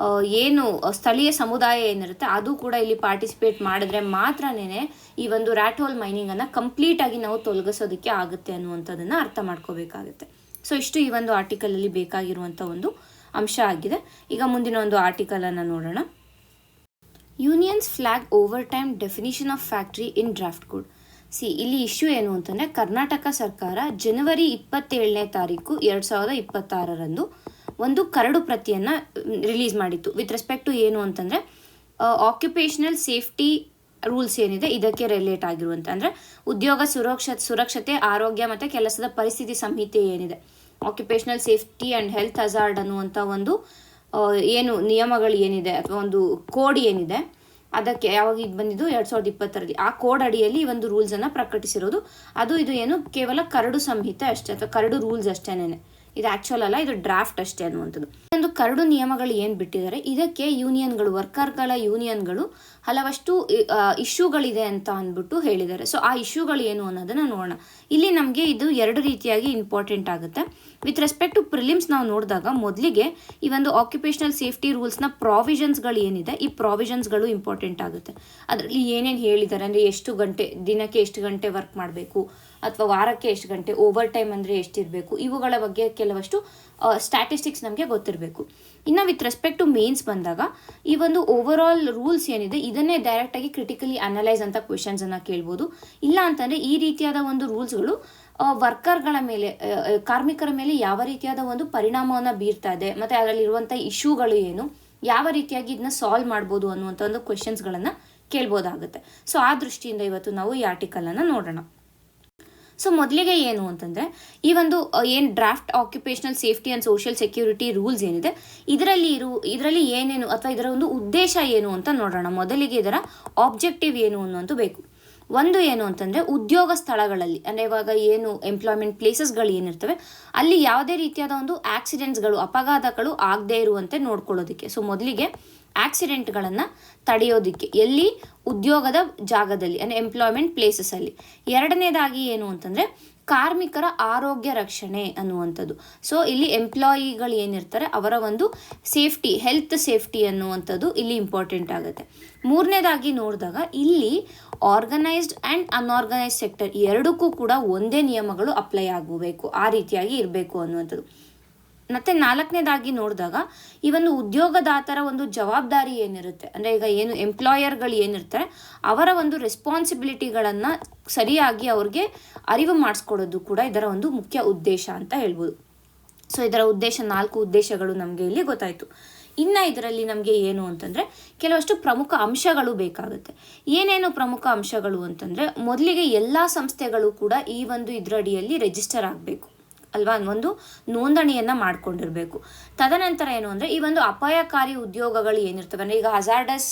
ಏನು ಸ್ಥಳೀಯ ಸಮುದಾಯ ಏನಿರುತ್ತೆ ಅದು ಕೂಡ ಇಲ್ಲಿ ಪಾರ್ಟಿಸಿಪೇಟ್ ಮಾಡಿದ್ರೆ ಮಾತ್ರನೇ ಈ ಒಂದು ರ್ಯಾಟ್ ಹೋಲ್ ಮೈನಿಂಗನ್ನು ಕಂಪ್ಲೀಟಾಗಿ ನಾವು ತೊಲಗಿಸೋದಕ್ಕೆ ಆಗುತ್ತೆ ಅನ್ನುವಂಥದ್ದನ್ನು ಅರ್ಥ ಮಾಡ್ಕೋಬೇಕಾಗುತ್ತೆ. ಸೊ ಇಷ್ಟು ಈ ಒಂದು ಆರ್ಟಿಕಲಲ್ಲಿ ಬೇಕಾಗಿರುವಂಥ ಒಂದು ಅಂಶ ಆಗಿದೆ. ಈಗ ಮುಂದಿನ ಒಂದು ಆರ್ಟಿಕಲನ್ನು ನೋಡೋಣ. Unions flag over time definition of factory in draft code. ಇಲ್ಲಿ ಇಶ್ಯೂ ಏನು ಅಂತಂದರೆ, ಕರ್ನಾಟಕ ಸರ್ಕಾರ ಜನವರಿ 27ನೇ ತಾರೀಕು 2026ರಂದು ಒಂದು ಕರಡು ಪ್ರತಿಯನ್ನು ರಿಲೀಸ್ ಮಾಡಿತ್ತು ವಿತ್ ರೆಸ್ಪೆಕ್ಟ್ ಟು ಏನು ಅಂತಂದರೆ ಆಕ್ಯುಪೇಷನಲ್ ಸೇಫ್ಟಿ ರೂಲ್ಸ್ ಏನಿದೆ ಇದಕ್ಕೆ ರಿಲೇಟ್ ಆಗಿರುವಂಥ, ಅಂದರೆ ಉದ್ಯೋಗ ಸುರಕ್ಷತೆ, ಆರೋಗ್ಯ ಮತ್ತು ಕೆಲಸದ ಪರಿಸ್ಥಿತಿ ಸಂಹಿತೆ ಏನಿದೆ, occupational safety and health hazard ಅನ್ನುವಂಥ ಒಂದು ಏನು ನಿಯಮಗಳು ಏನಿದೆ ಅಥವಾ ಒಂದು ಕೋಡ್ ಏನಿದೆ ಅದಕ್ಕೆ ಯಾವಾಗ ಇದು ಬಂದಿದ್ದು 2020ರಲ್ಲಿ ಆ ಕೋಡ್ ಅಡಿಯಲ್ಲಿ ಈ ಒಂದು ರೂಲ್ಸನ್ನು ಪ್ರಕಟಿಸಿರೋದು. ಇದು ಏನು ಕೇವಲ ಕರಡು ಸಂಹಿತೆ ಅಷ್ಟೇ ಅಥವಾ ಕರಡು ರೂಲ್ಸ್ ಅಷ್ಟೇನೆ, ಇದು ಆ್ಯಕ್ಚುಲ್ ಅಲ್ಲ, ಇದು ಡ್ರಾಫ್ಟ್ ಅಷ್ಟೇ ಅನ್ನುವಂಥದ್ದು. ಒಂದು ಕರಡು ನಿಯಮಗಳು ಏನು ಬಿಟ್ಟಿದ್ದಾರೆ ಇದಕ್ಕೆ ಯೂನಿಯನ್ಗಳು, ವರ್ಕರ್ಗಳ ಯೂನಿಯನ್ಗಳು ಹಲವಷ್ಟು ಇಶ್ಯೂಗಳಿದೆ ಅಂತ ಅಂದ್ಬಿಟ್ಟು ಹೇಳಿದ್ದಾರೆ. ಸೊ ಆ ಇಶ್ಯೂಗಳು ಏನು ಅನ್ನೋದನ್ನು ನೋಡೋಣ. ಇಲ್ಲಿ ನಮಗೆ ಇದು ಎರಡು ರೀತಿಯಾಗಿ ಇಂಪಾರ್ಟೆಂಟ್ ಆಗುತ್ತೆ. ವಿತ್ ರೆಸ್ಪೆಕ್ಟ್ ಟು ಪ್ರಿಲಿಮ್ಸ್ ನಾವು ನೋಡಿದಾಗ ಮೊದಲಿಗೆ ಈ ಒಂದು ಆಕ್ಯುಪೇಷನಲ್ ಸೇಫ್ಟಿ ರೂಲ್ಸ್ನ ಪ್ರಾವಿಷನ್ಸ್ಗಳು ಏನಿದೆ ಈ ಪ್ರಾವಿಷನ್ಸ್ಗಳು ಇಂಪಾರ್ಟೆಂಟ್ ಆಗುತ್ತೆ. ಅದರಲ್ಲಿ ಏನೇನು ಹೇಳಿದ್ದಾರೆ ಅಂದರೆ ದಿನಕ್ಕೆ ಎಷ್ಟು ಗಂಟೆ ವರ್ಕ್ ಮಾಡಬೇಕು ಅಥವಾ ವಾರಕ್ಕೆ ಎಷ್ಟು ಗಂಟೆ, ಓವರ್ ಟೈಮ್ ಅಂದರೆ ಎಷ್ಟಿರಬೇಕು, ಇವುಗಳ ಬಗ್ಗೆ ಕೆಲವಷ್ಟು ಸ್ಟ್ಯಾಟಿಸ್ಟಿಕ್ಸ್ ನಮಗೆ ಗೊತ್ತಿರಬೇಕು. ಇನ್ನು ವಿತ್ ರೆಸ್ಪೆಕ್ಟ್ ಟು ಮೇನ್ಸ್ ಬಂದಾಗ ಈ ಒಂದು ಓವರ್ ಆಲ್ ರೂಲ್ಸ್ ಏನಿದೆ ಇದನ್ನೇ ಡೈರೆಕ್ಟಾಗಿ ಕ್ರಿಟಿಕಲಿ ಅನಲೈಸ್ ಅಂತ ಕ್ವೆಶನ್ಸನ್ನು ಕೇಳ್ಬೋದು. ಇಲ್ಲ ಅಂತಂದರೆ ಈ ರೀತಿಯಾದ ಒಂದು ರೂಲ್ಸ್ಗಳು ವರ್ಕರ್ಗಳ ಮೇಲೆ, ಕಾರ್ಮಿಕರ ಮೇಲೆ ಯಾವ ರೀತಿಯಾದ ಒಂದು ಪರಿಣಾಮವನ್ನು ಬೀರ್ತಾ ಇದೆ ಮತ್ತು ಅದರಲ್ಲಿರುವಂಥ ಇಶ್ಯೂಗಳು ಏನು, ಯಾವ ರೀತಿಯಾಗಿ ಇದನ್ನ ಸಾಲ್ವ್ ಮಾಡ್ಬೋದು ಅನ್ನುವಂಥ ಒಂದು ಕ್ವೆಶನ್ಸ್ಗಳನ್ನು ಕೇಳ್ಬೋದಾಗುತ್ತೆ. ಸೊ ಆ ದೃಷ್ಟಿಯಿಂದ ಇವತ್ತು ನಾವು ಈ ಆರ್ಟಿಕಲನ್ನು ನೋಡೋಣ. ಸೊ ಮೊದಲಿಗೆ ಏನು ಅಂತಂದರೆ ಈ ಒಂದು ಏನು draft occupational safety and social security rules ಏನಿದೆ ಇದರಲ್ಲಿ ಏನೇನು ಅಥವಾ ಇದರ ಒಂದು ಉದ್ದೇಶ ಏನು ಅಂತ ನೋಡೋಣ. ಮೊದಲಿಗೆ ಇದರ ಆಬ್ಜೆಕ್ಟಿವ್ ಏನು ಅನ್ನೋದು ಬೇಕು. ಒಂದು ಏನು ಅಂತಂದರೆ ಉದ್ಯೋಗ ಸ್ಥಳಗಳಲ್ಲಿ, ಅಂದರೆ ಇವಾಗ ಏನು ಎಂಪ್ಲಾಯ್ಮೆಂಟ್ ಪ್ಲೇಸಸ್ಗಳು ಏನಿರ್ತವೆ ಅಲ್ಲಿ ಯಾವುದೇ ರೀತಿಯಾದ ಒಂದು ಆಕ್ಸಿಡೆಂಟ್ಸ್ಗಳು, ಅಪಘಾತಗಳು ಆಗದೇ ಇರುವಂತೆ ನೋಡ್ಕೊಳ್ಳೋದಕ್ಕೆ. ಸೊ ಮೊದಲಿಗೆ ಆಕ್ಸಿಡೆಂಟ್ಗಳನ್ನು ತಡೆಯೋದಕ್ಕೆ ಎಲ್ಲಿ, ಉದ್ಯೋಗದ ಜಾಗದಲ್ಲಿ ಅಂದರೆ ಎಂಪ್ಲಾಯ್ಮೆಂಟ್ ಪ್ಲೇಸಸಲ್ಲಿ. ಎರಡನೇದಾಗಿ ಏನು ಅಂತಂದರೆ ಕಾರ್ಮಿಕರ ಆರೋಗ್ಯ ರಕ್ಷಣೆ ಅನ್ನುವಂಥದ್ದು. ಸೊ ಇಲ್ಲಿ ಎಂಪ್ಲಾಯಿಗಳು ಏನಿರ್ತಾರೆ ಅವರ ಒಂದು ಸೇಫ್ಟಿ, ಹೆಲ್ತ್ ಸೇಫ್ಟಿ ಅನ್ನುವಂಥದ್ದು ಇಲ್ಲಿ ಇಂಪಾರ್ಟೆಂಟ್ ಆಗುತ್ತೆ. ಮೂರನೇದಾಗಿ ನೋಡಿದಾಗ ಇಲ್ಲಿ ಆರ್ಗನೈಸ್ಡ್ ಆ್ಯಂಡ್ ಅನ್ಆರ್ಗನೈಸ್ಡ್ ಸೆಕ್ಟರ್ ಎರಡಕ್ಕೂ ಕೂಡ ಒಂದೇ ನಿಯಮಗಳು ಅಪ್ಲೈ ಆಗಬೇಕು, ಆ ರೀತಿಯಾಗಿ ಇರಬೇಕು ಅನ್ನುವಂಥದ್ದು. ಮತ್ತು ನಾಲ್ಕನೇದಾಗಿ ನೋಡಿದಾಗ ಈ ಒಂದು ಉದ್ಯೋಗದಾತರ ಒಂದು ಜವಾಬ್ದಾರಿ ಏನಿರುತ್ತೆ, ಅಂದರೆ ಈಗ ಏನು ಎಂಪ್ಲಾಯರ್ಗಳು ಏನಿರ್ತಾರೆ ಅವರ ಒಂದು ರೆಸ್ಪಾನ್ಸಿಬಿಲಿಟಿಗಳನ್ನು ಸರಿಯಾಗಿ ಅವ್ರಿಗೆ ಅರಿವು ಮಾಡಿಸ್ಕೊಡೋದು ಕೂಡ ಇದರ ಒಂದು ಮುಖ್ಯ ಉದ್ದೇಶ ಅಂತ ಹೇಳ್ಬೋದು. ಸೊ ಇದರ ಉದ್ದೇಶ 4 ಉದ್ದೇಶಗಳು ನಮಗೆ ಇಲ್ಲಿ ಗೊತ್ತಾಯಿತು. ಇನ್ನು ಇದರಲ್ಲಿ ನಮಗೆ ಏನು ಅಂತಂದರೆ ಕೆಲವಷ್ಟು ಪ್ರಮುಖ ಅಂಶಗಳು ಬೇಕಾಗುತ್ತೆ. ಏನೇನು ಪ್ರಮುಖ ಅಂಶಗಳು ಅಂತಂದರೆ ಮೊದಲಿಗೆ ಎಲ್ಲ ಸಂಸ್ಥೆಗಳು ಕೂಡ ಈ ಒಂದು ಇದರಡಿಯಲ್ಲಿ ರಿಜಿಸ್ಟರ್ ಆಗಬೇಕು ಅಲ್ವಾ, ಒಂದು ನೋಂದಣಿಯನ್ನು ಮಾಡ್ಕೊಂಡಿರಬೇಕು. ತದನಂತರ ಏನು ಅಂದರೆ ಈ ಒಂದು ಅಪಾಯಕಾರಿ ಉದ್ಯೋಗಗಳು ಏನಿರ್ತವೆ ಅಂದರೆ ಈಗ ಹಜಾರ್ಡಸ್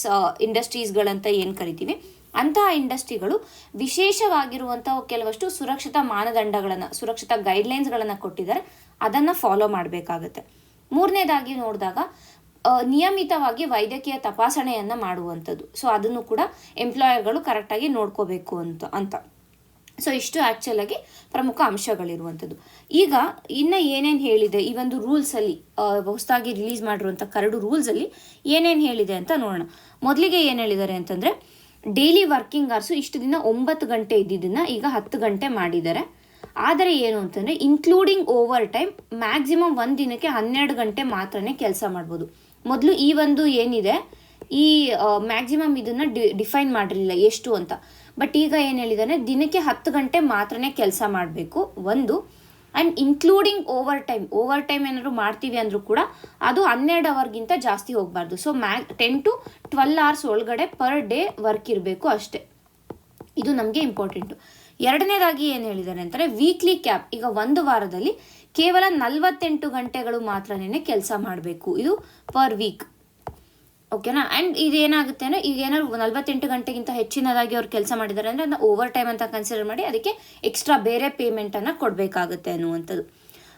ಇಂಡಸ್ಟ್ರೀಸ್ಗಳಂತ ಏನು ಕರಿತೀವಿ ಅಂತಹ ಇಂಡಸ್ಟ್ರಿಗಳು ವಿಶೇಷವಾಗಿರುವಂಥ ಕೆಲವಷ್ಟು ಸುರಕ್ಷತಾ ಮಾನದಂಡಗಳನ್ನು, ಸುರಕ್ಷತಾ ಗೈಡ್ಲೈನ್ಸ್ಗಳನ್ನು ಕೊಟ್ಟಿದ್ದಾರೆ, ಅದನ್ನು ಫಾಲೋ ಮಾಡಬೇಕಾಗತ್ತೆ. ಮೂರನೇದಾಗಿ ನೋಡಿದಾಗ ನಿಯಮಿತವಾಗಿ ವೈದ್ಯಕೀಯ ತಪಾಸಣೆಯನ್ನು ಮಾಡುವಂಥದ್ದು. ಸೊ ಅದನ್ನು ಕೂಡ ಎಂಪ್ಲಾಯರ್ಗಳು ಕರೆಕ್ಟಾಗಿ ನೋಡ್ಕೋಬೇಕು ಅಂತ. ಸೊ ಇಷ್ಟು ಆ್ಯಕ್ಚುಲಾಗಿ ಪ್ರಮುಖ ಅಂಶಗಳಿರುವಂಥದ್ದು. ಈಗ ಇನ್ನು ಏನೇನು ಹೇಳಿದೆ ಈ ಒಂದು ರೂಲ್ಸಲ್ಲಿ, ಹೊಸದಾಗಿ ರಿಲೀಸ್ ಮಾಡಿರುವಂಥ ಕರಡು ರೂಲ್ಸಲ್ಲಿ ಏನೇನು ಹೇಳಿದೆ ಅಂತ ನೋಡೋಣ. ಮೊದಲಿಗೆ ಏನು ಹೇಳಿದ್ದಾರೆ ಅಂತಂದರೆ ಡೈಲಿ ವರ್ಕಿಂಗ್ ಅವರ್ಸು ಇಷ್ಟು ದಿನ 9 ಗಂಟೆ ಇದ್ದಿದ್ದನ್ನು ಈಗ 10 ಗಂಟೆ ಮಾಡಿದ್ದಾರೆ. ಆದರೆ ಏನು ಅಂತಂದರೆ ಇನ್ಕ್ಲೂಡಿಂಗ್ ಓವರ್ ಟೈಮ್ ಮ್ಯಾಕ್ಸಿಮಮ್ ಒಂದು ದಿನಕ್ಕೆ 12 ಗಂಟೆ ಮಾತ್ರನೇ ಕೆಲಸ ಮಾಡ್ಬೋದು. ಮೊದಲು ಈ ಒಂದು ಏನಿದೆ ಈ ಮ್ಯಾಕ್ಸಿಮಮ್ ಇದನ್ನು ಡಿಫೈನ್ ಮಾಡಿರಲಿಲ್ಲ ಎಷ್ಟು ಅಂತ. ಬಟ್ ಈಗ ಏನು ಹೇಳಿದಾನೆ ದಿನಕ್ಕೆ 10 ಗಂಟೆ ಮಾತ್ರನೇ ಕೆಲಸ ಮಾಡಬೇಕು ಒಂದು. ಆ್ಯಂಡ್ ಇನ್ಕ್ಲೂಡಿಂಗ್ ಓವರ್ ಟೈಮ್ ಏನಾದ್ರು ಮಾಡ್ತೀವಿ ಅಂದರೂ ಕೂಡ ಅದು 12 ಅವರ್ಗಿಂತ ಜಾಸ್ತಿ ಹೋಗಬಾರ್ದು. ಸೊ 10 to 12 hours ಒಳಗಡೆ ಪರ್ ಡೇ ವರ್ಕ್ ಇರಬೇಕು ಅಷ್ಟೇ. ಇದು ನಮಗೆ ಇಂಪಾರ್ಟೆಂಟು. ಎರಡನೇದಾಗಿ ಏನು ಹೇಳಿದ್ದಾರೆ ಅಂತಾರೆ ವೀಕ್ಲಿ ಕ್ಯಾಪ್. ಈಗ ಒಂದು ವಾರದಲ್ಲಿ ಕೇವಲ 48 ಗಂಟೆಗಳು ಮಾತ್ರನೇ ಕೆಲಸ ಮಾಡಬೇಕು, ಇದು ಪರ್ ವೀಕ್. ಓಕೆನಾ. ಆ್ಯಂಡ್ ಇದೇನಾಗುತ್ತೆ ಅಂದರೆ ಈಗ ಏನಾದ್ರು 48 ಗಂಟೆಗಿಂತ ಹೆಚ್ಚಿನದಾಗಿ ಅವ್ರು ಕೆಲಸ ಮಾಡಿದ್ದಾರೆ ಅಂದರೆ ಅದನ್ನ ಓವರ್ ಟೈಮ್ ಅಂತ ಕನ್ಸಿಡರ್ ಮಾಡಿ ಅದಕ್ಕೆ ಎಕ್ಸ್ಟ್ರಾ ಬೇರೆ ಪೇಮೆಂಟನ್ನು ಕೊಡಬೇಕಾಗುತ್ತೆ ಅನ್ನುವಂಥದ್ದು.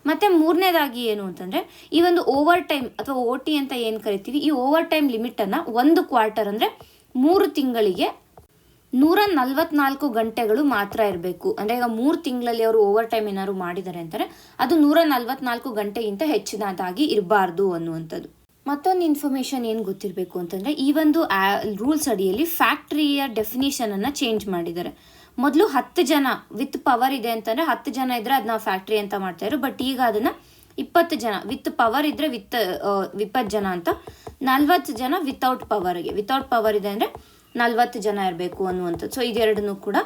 ಮತ್ತು ಮೂರನೇದಾಗಿ ಏನು ಅಂತಂದರೆ ಈ ಒಂದು ಓವರ್ ಟೈಮ್ ಅಥವಾ OT ಅಂತ ಏನು ಕರಿತೀವಿ, ಈ ಓವರ್ ಟೈಮ್ ಲಿಮಿಟನ್ನು 1 ಕ್ವಾರ್ಟರ್ ಅಂದರೆ 3 ತಿಂಗಳಿಗೆ 144 ಗಂಟೆಗಳು ಮಾತ್ರ ಇರಬೇಕು. ಅಂದರೆ ಈಗ 3 ತಿಂಗಳಲ್ಲಿ ಅವರು ಓವರ್ ಟೈಮ್ ಏನಾದ್ರು ಮಾಡಿದ್ದಾರೆ ಅಂತಾರೆ ಅದು 144 ಗಂಟೆಗಿಂತ ಹೆಚ್ಚಿನದಾಗಿ ಇರಬಾರ್ದು ಅನ್ನುವಂಥದ್ದು. ಮತ್ತೊಂದು ಇನ್ಫಾರ್ಮೇಷನ್ ಏನು ಗೊತ್ತಿರಬೇಕು ಅಂತಂದರೆ ಈ ಒಂದು ರೂಲ್ಸ್ ಅಡಿಯಲ್ಲಿ ಫ್ಯಾಕ್ಟ್ರಿಯ ಡೆಫಿನಿಷನನ್ನು ಚೇಂಜ್ ಮಾಡಿದ್ದಾರೆ. ಮೊದಲು 10 ಜನ ವಿತ್ ಪವರ್ ಇದೆ ಅಂತಂದರೆ 10 ಜನ ಇದ್ದರೆ ಅದನ್ನ ಫ್ಯಾಕ್ಟ್ರಿ ಅಂತ ಮಾಡ್ತಾಯಿದ್ರು. ಬಟ್ ಈಗ ಅದನ್ನು 20 ಜನ ವಿತ್ ಪವರ್ ಇದ್ದರೆ 20 ಜನ ಅಂತ, 40 ಜನ ವಿತೌಟ್ ಪವರ್ ಇದೆ ಅಂದರೆ 40 ಜನ ಇರಬೇಕು ಅನ್ನುವಂಥದ್ದು. ಸೊ ಇದೆರಡನ್ನೂ ಕೂಡ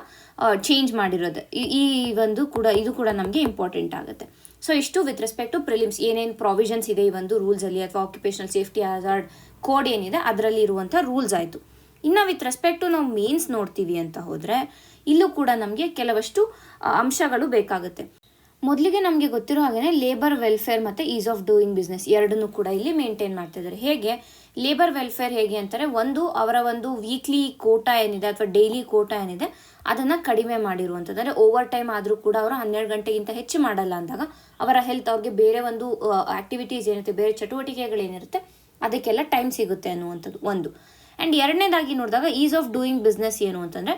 ಚೇಂಜ್ ಮಾಡಿರೋದು. ಈ ಒಂದು ಕೂಡ ಇದು ಕೂಡ ನಮಗೆ ಇಂಪಾರ್ಟೆಂಟ್ ಆಗುತ್ತೆ. ಸೊ ಇಷ್ಟು ವಿತ್ ರೆಸ್ಪೆಕ್ಟ್ ಟು ಪ್ರಿಲಿಮ್ಸ್ ಏನೇನು ಪ್ರಾವಿಷನ್ಸ್ ಇದೆ ಈ ಒಂದು ರೂಲ್ಸಲ್ಲಿ ಅಥವಾ ಆಕ್ಯುಪೇಷನಲ್ ಸೇಫ್ಟಿ ಹಜಾರ್ಡ್ ಕೋಡ್ ಏನಿದೆ ಅದರಲ್ಲಿ ಇರುವಂಥ ರೂಲ್ಸ್ ಆಯಿತು. ಇನ್ನು ವಿತ್ ರೆಸ್ಪೆಕ್ಟ್ ಟು ನಾವು ಮೇನ್ಸ್ ನೋಡ್ತೀವಿ ಅಂತ ಹೋದರೆ ಇಲ್ಲೂ ಕೂಡ ನಮಗೆ ಕೆಲವಷ್ಟು ಅಂಶಗಳು ಬೇಕಾಗುತ್ತೆ. ಮೊದಲಿಗೆ ನಮಗೆ ಗೊತ್ತಿರೋ ಹಾಗೆ ಲೇಬರ್ ವೆಲ್ಫೇರ್ ಮತ್ತು ಈಸ್ ಆಫ್ ಡೂಯಿಂಗ್ ಬಿಸ್ನೆಸ್ ಎರಡನ್ನೂ ಕೂಡ ಇಲ್ಲಿ ಮೇಂಟೈನ್ ಮಾಡ್ತಾ ಇದ್ದಾರೆ. ಹೇಗೆ ಲೇಬರ್ ವೆಲ್ಫೇರ್ ಹೇಗೆ ಅಂತಾರೆ, ಒಂದು ಅವರ ಒಂದು ವೀಕ್ಲಿ ಕೋಟಾ ಏನಿದೆ ಅಥವಾ ಡೈಲಿ ಕೋಟಾ ಏನಿದೆ ಅದನ್ನು ಕಡಿಮೆ ಮಾಡಿರುವಂಥದ್ದು. ಅಂದರೆ ಓವರ್ ಟೈಮ್ ಆದರೂ ಕೂಡ ಅವರು 12 ಗಂಟೆಗಿಂತ ಹೆಚ್ಚು ಮಾಡಲ್ಲ ಅಂದಾಗ ಅವರ ಹೆಲ್ತ್, ಅವ್ರಿಗೆ ಬೇರೆ ಒಂದು ಆ್ಯಕ್ಟಿವಿಟೀಸ್ ಏನಿರುತ್ತೆ, ಬೇರೆ ಚಟುವಟಿಕೆಗಳೇನಿರುತ್ತೆ ಅದಕ್ಕೆಲ್ಲ ಟೈಮ್ ಸಿಗುತ್ತೆ ಅನ್ನುವಂಥದ್ದು ಒಂದು. ಆ್ಯಂಡ್ ಎರಡನೇದಾಗಿ ನೋಡಿದಾಗ ಈಸ್ ಆಫ್ ಡೂಯಿಂಗ್ ಬಿಸ್ನೆಸ್ ಏನು ಅಂತಂದರೆ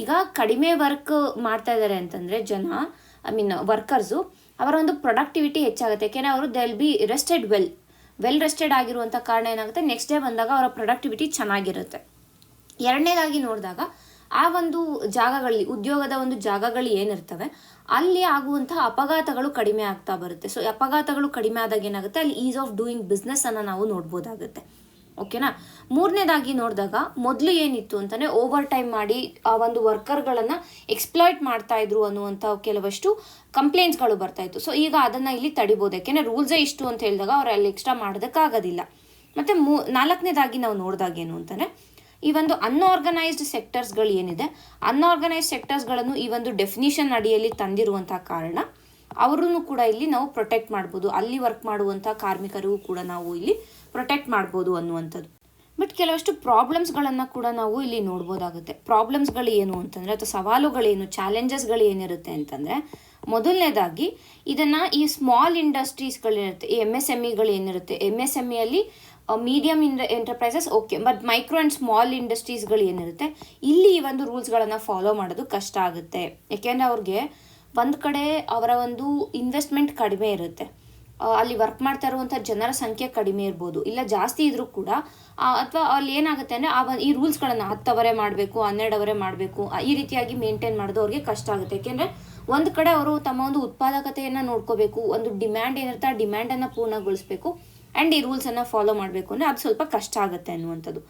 ಈಗ ಕಡಿಮೆ ವರ್ಕ್ ಮಾಡ್ತಾ ಇದ್ದಾರೆ ಅಂತಂದರೆ ವರ್ಕರ್ಸು ಅವರ ಒಂದು ಪ್ರೊಡಕ್ಟಿವಿಟಿ ಹೆಚ್ಚಾಗುತ್ತೆ. ಯಾಕೆಂದರೆ ಅವರು they will be rested well rested ಆಗಿರುವಂಥ ಕಾರಣ ಏನಾಗುತ್ತೆ, ನೆಕ್ಸ್ಟ್ ಡೇ ಬಂದಾಗ ಅವರ ಪ್ರೊಡಕ್ಟಿವಿಟಿ ಚೆನ್ನಾಗಿರುತ್ತೆ. ಎರಡನೇದಾಗಿ ನೋಡಿದಾಗ ಆ ಒಂದು ಜಾಗಗಳಲ್ಲಿ ಉದ್ಯೋಗದ ಒಂದು ಜಾಗಗಳು ಏನಿರ್ತವೆ ಅಲ್ಲಿ ಆಗುವಂತಹ ಅಪಘಾತಗಳು ಕಡಿಮೆ ಆಗ್ತಾ ಬರುತ್ತೆ. ಸೊ ಅಪಘಾತಗಳು ಕಡಿಮೆ ಆದಾಗ ಏನಾಗುತ್ತೆ, ಅಲ್ಲಿ ಈಸ್ ಆಫ್ ಡೂಯಿಂಗ್ ಬಿಸ್ನೆಸ್ಸನ್ನು ನಾವು ನೋಡ್ಬೋದಾಗುತ್ತೆ. ಓಕೆನಾ. ಮೂರನೇದಾಗಿ ನೋಡಿದಾಗ ಮೊದಲು ಏನಿತ್ತು ಅಂತಲೇ ಓವರ್ ಟೈಮ್ ಮಾಡಿ ಆ ಒಂದು ವರ್ಕರ್ಗಳನ್ನು ಎಕ್ಸ್ಪ್ಲಾಯ್ಟ್ ಮಾಡ್ತಾ ಇದ್ರು ಅನ್ನುವಂಥ ಕೆಲವಷ್ಟು ಕಂಪ್ಲೇಂಟ್ಸ್ಗಳು ಬರ್ತಾ ಇತ್ತು. ಸೊ ಈಗ ಅದನ್ನು ಇಲ್ಲಿ ತಡಿಬೋದು, ಯಾಕೆಂದರೆ ರೂಲ್ಸೇ ಇಷ್ಟು ಅಂತ ಹೇಳಿದಾಗ ಅವ್ರು ಅಲ್ಲಿ ಎಕ್ಸ್ಟ್ರಾ ಮಾಡೋದಕ್ಕಾಗೋದಿಲ್ಲ. ಮತ್ತು ನಾಲ್ಕನೇದಾಗಿ ನಾವು ನೋಡಿದಾಗ ಏನು ಅಂತಂದರೆ ಈ ಒಂದು ಅನ್ಆರ್ಗನೈಸ್ಡ್ ಸೆಕ್ಟರ್ಸ್ಗಳು ಏನಿದೆ, ಅನ್ಆರ್ಗನೈಸ್ಡ್ ಸೆಕ್ಟರ್ಸ್ಗಳನ್ನು ಈ ಒಂದು ಡೆಫಿನಿಷನ್ ಅಡಿಯಲ್ಲಿ ತಂದಿರುವಂಥ ಕಾರಣ ಅವರನ್ನು ಕೂಡ ಇಲ್ಲಿ ನಾವು ಪ್ರೊಟೆಕ್ಟ್ ಮಾಡ್ಬೋದು. ಅಲ್ಲಿ ವರ್ಕ್ ಮಾಡುವಂಥ ಕಾರ್ಮಿಕರಿಗೂ ಕೂಡ ನಾವು ಇಲ್ಲಿ ಪ್ರೊಟೆಕ್ಟ್ ಮಾಡ್ಬೋದು ಅನ್ನುವಂಥದ್ದು. ಬಟ್ ಕೆಲವಷ್ಟು ಪ್ರಾಬ್ಲಮ್ಸ್ಗಳನ್ನು ಕೂಡ ನಾವು ಇಲ್ಲಿ ನೋಡ್ಬೋದಾಗುತ್ತೆ. ಪ್ರಾಬ್ಲಮ್ಸ್ಗಳು ಏನು ಅಂತಂದರೆ ಅಥವಾ ಸವಾಲುಗಳೇನು, ಚಾಲೆಂಜಸ್ಗಳು ಏನಿರುತ್ತೆ ಅಂತಂದರೆ ಮೊದಲನೇದಾಗಿ ಇದನ್ನು ಈ ಸ್ಮಾಲ್ ಇಂಡಸ್ಟ್ರೀಸ್ಗಳಿರುತ್ತೆ, ಈ MSMEಗಳು ಏನಿರುತ್ತೆ, MSMEಯಲ್ಲಿ medium enterprises okay, but micro and small ಇಂಡಸ್ಟ್ರೀಸ್ಗಳು ಏನಿರುತ್ತೆ ಇಲ್ಲಿ ಈ ಒಂದು ರೂಲ್ಸ್ಗಳನ್ನು ಫಾಲೋ ಮಾಡೋದು ಕಷ್ಟ ಆಗುತ್ತೆ. ಯಾಕೆಂದರೆ ಅವ್ರಿಗೆ ಒಂದು ಕಡೆ ಅವರ ಒಂದು ಇನ್ವೆಸ್ಟ್ಮೆಂಟ್ ಕಡಿಮೆ ಇರುತ್ತೆ, ಅಲ್ಲಿ ವರ್ಕ್ ಮಾಡ್ತಾ ಇರುವಂಥ ಜನರ ಸಂಖ್ಯೆ ಕಡಿಮೆ ಇರ್ಬೋದು, ಇಲ್ಲ ಜಾಸ್ತಿ ಇದ್ರೂ ಕೂಡ ಅಥವಾ ಅಲ್ಲಿ ಏನಾಗುತ್ತೆ ಅಂದರೆ ಈ ರೂಲ್ಸ್ಗಳನ್ನು 10 ಅವರೇ ಮಾಡಬೇಕು, 12 ಅವರೇ ಮಾಡಬೇಕು, ಈ ರೀತಿಯಾಗಿ ಮೇಂಟೈನ್ ಮಾಡೋದು ಅವ್ರಿಗೆ ಕಷ್ಟ ಆಗುತ್ತೆ. ಯಾಕೆಂದರೆ ಒಂದು ಕಡೆ ಅವರು ತಮ್ಮ ಒಂದು ಉತ್ಪಾದಕತೆಯನ್ನು ನೋಡ್ಕೋಬೇಕು, ಒಂದು ಡಿಮ್ಯಾಂಡ್ ಏನಿರುತ್ತೆ ಆ ಡಿಮ್ಯಾಂಡನ್ನು ಪೂರ್ಣಗೊಳಿಸಬೇಕು ಆ್ಯಂಡ್ ಈ ರೂಲ್ಸನ್ನು ಫಾಲೋ ಮಾಡಬೇಕು ಅಂದರೆ ಅದು ಸ್ವಲ್ಪ ಕಷ್ಟ ಆಗುತ್ತೆ ಅನ್ನುವಂಥದ್ದು.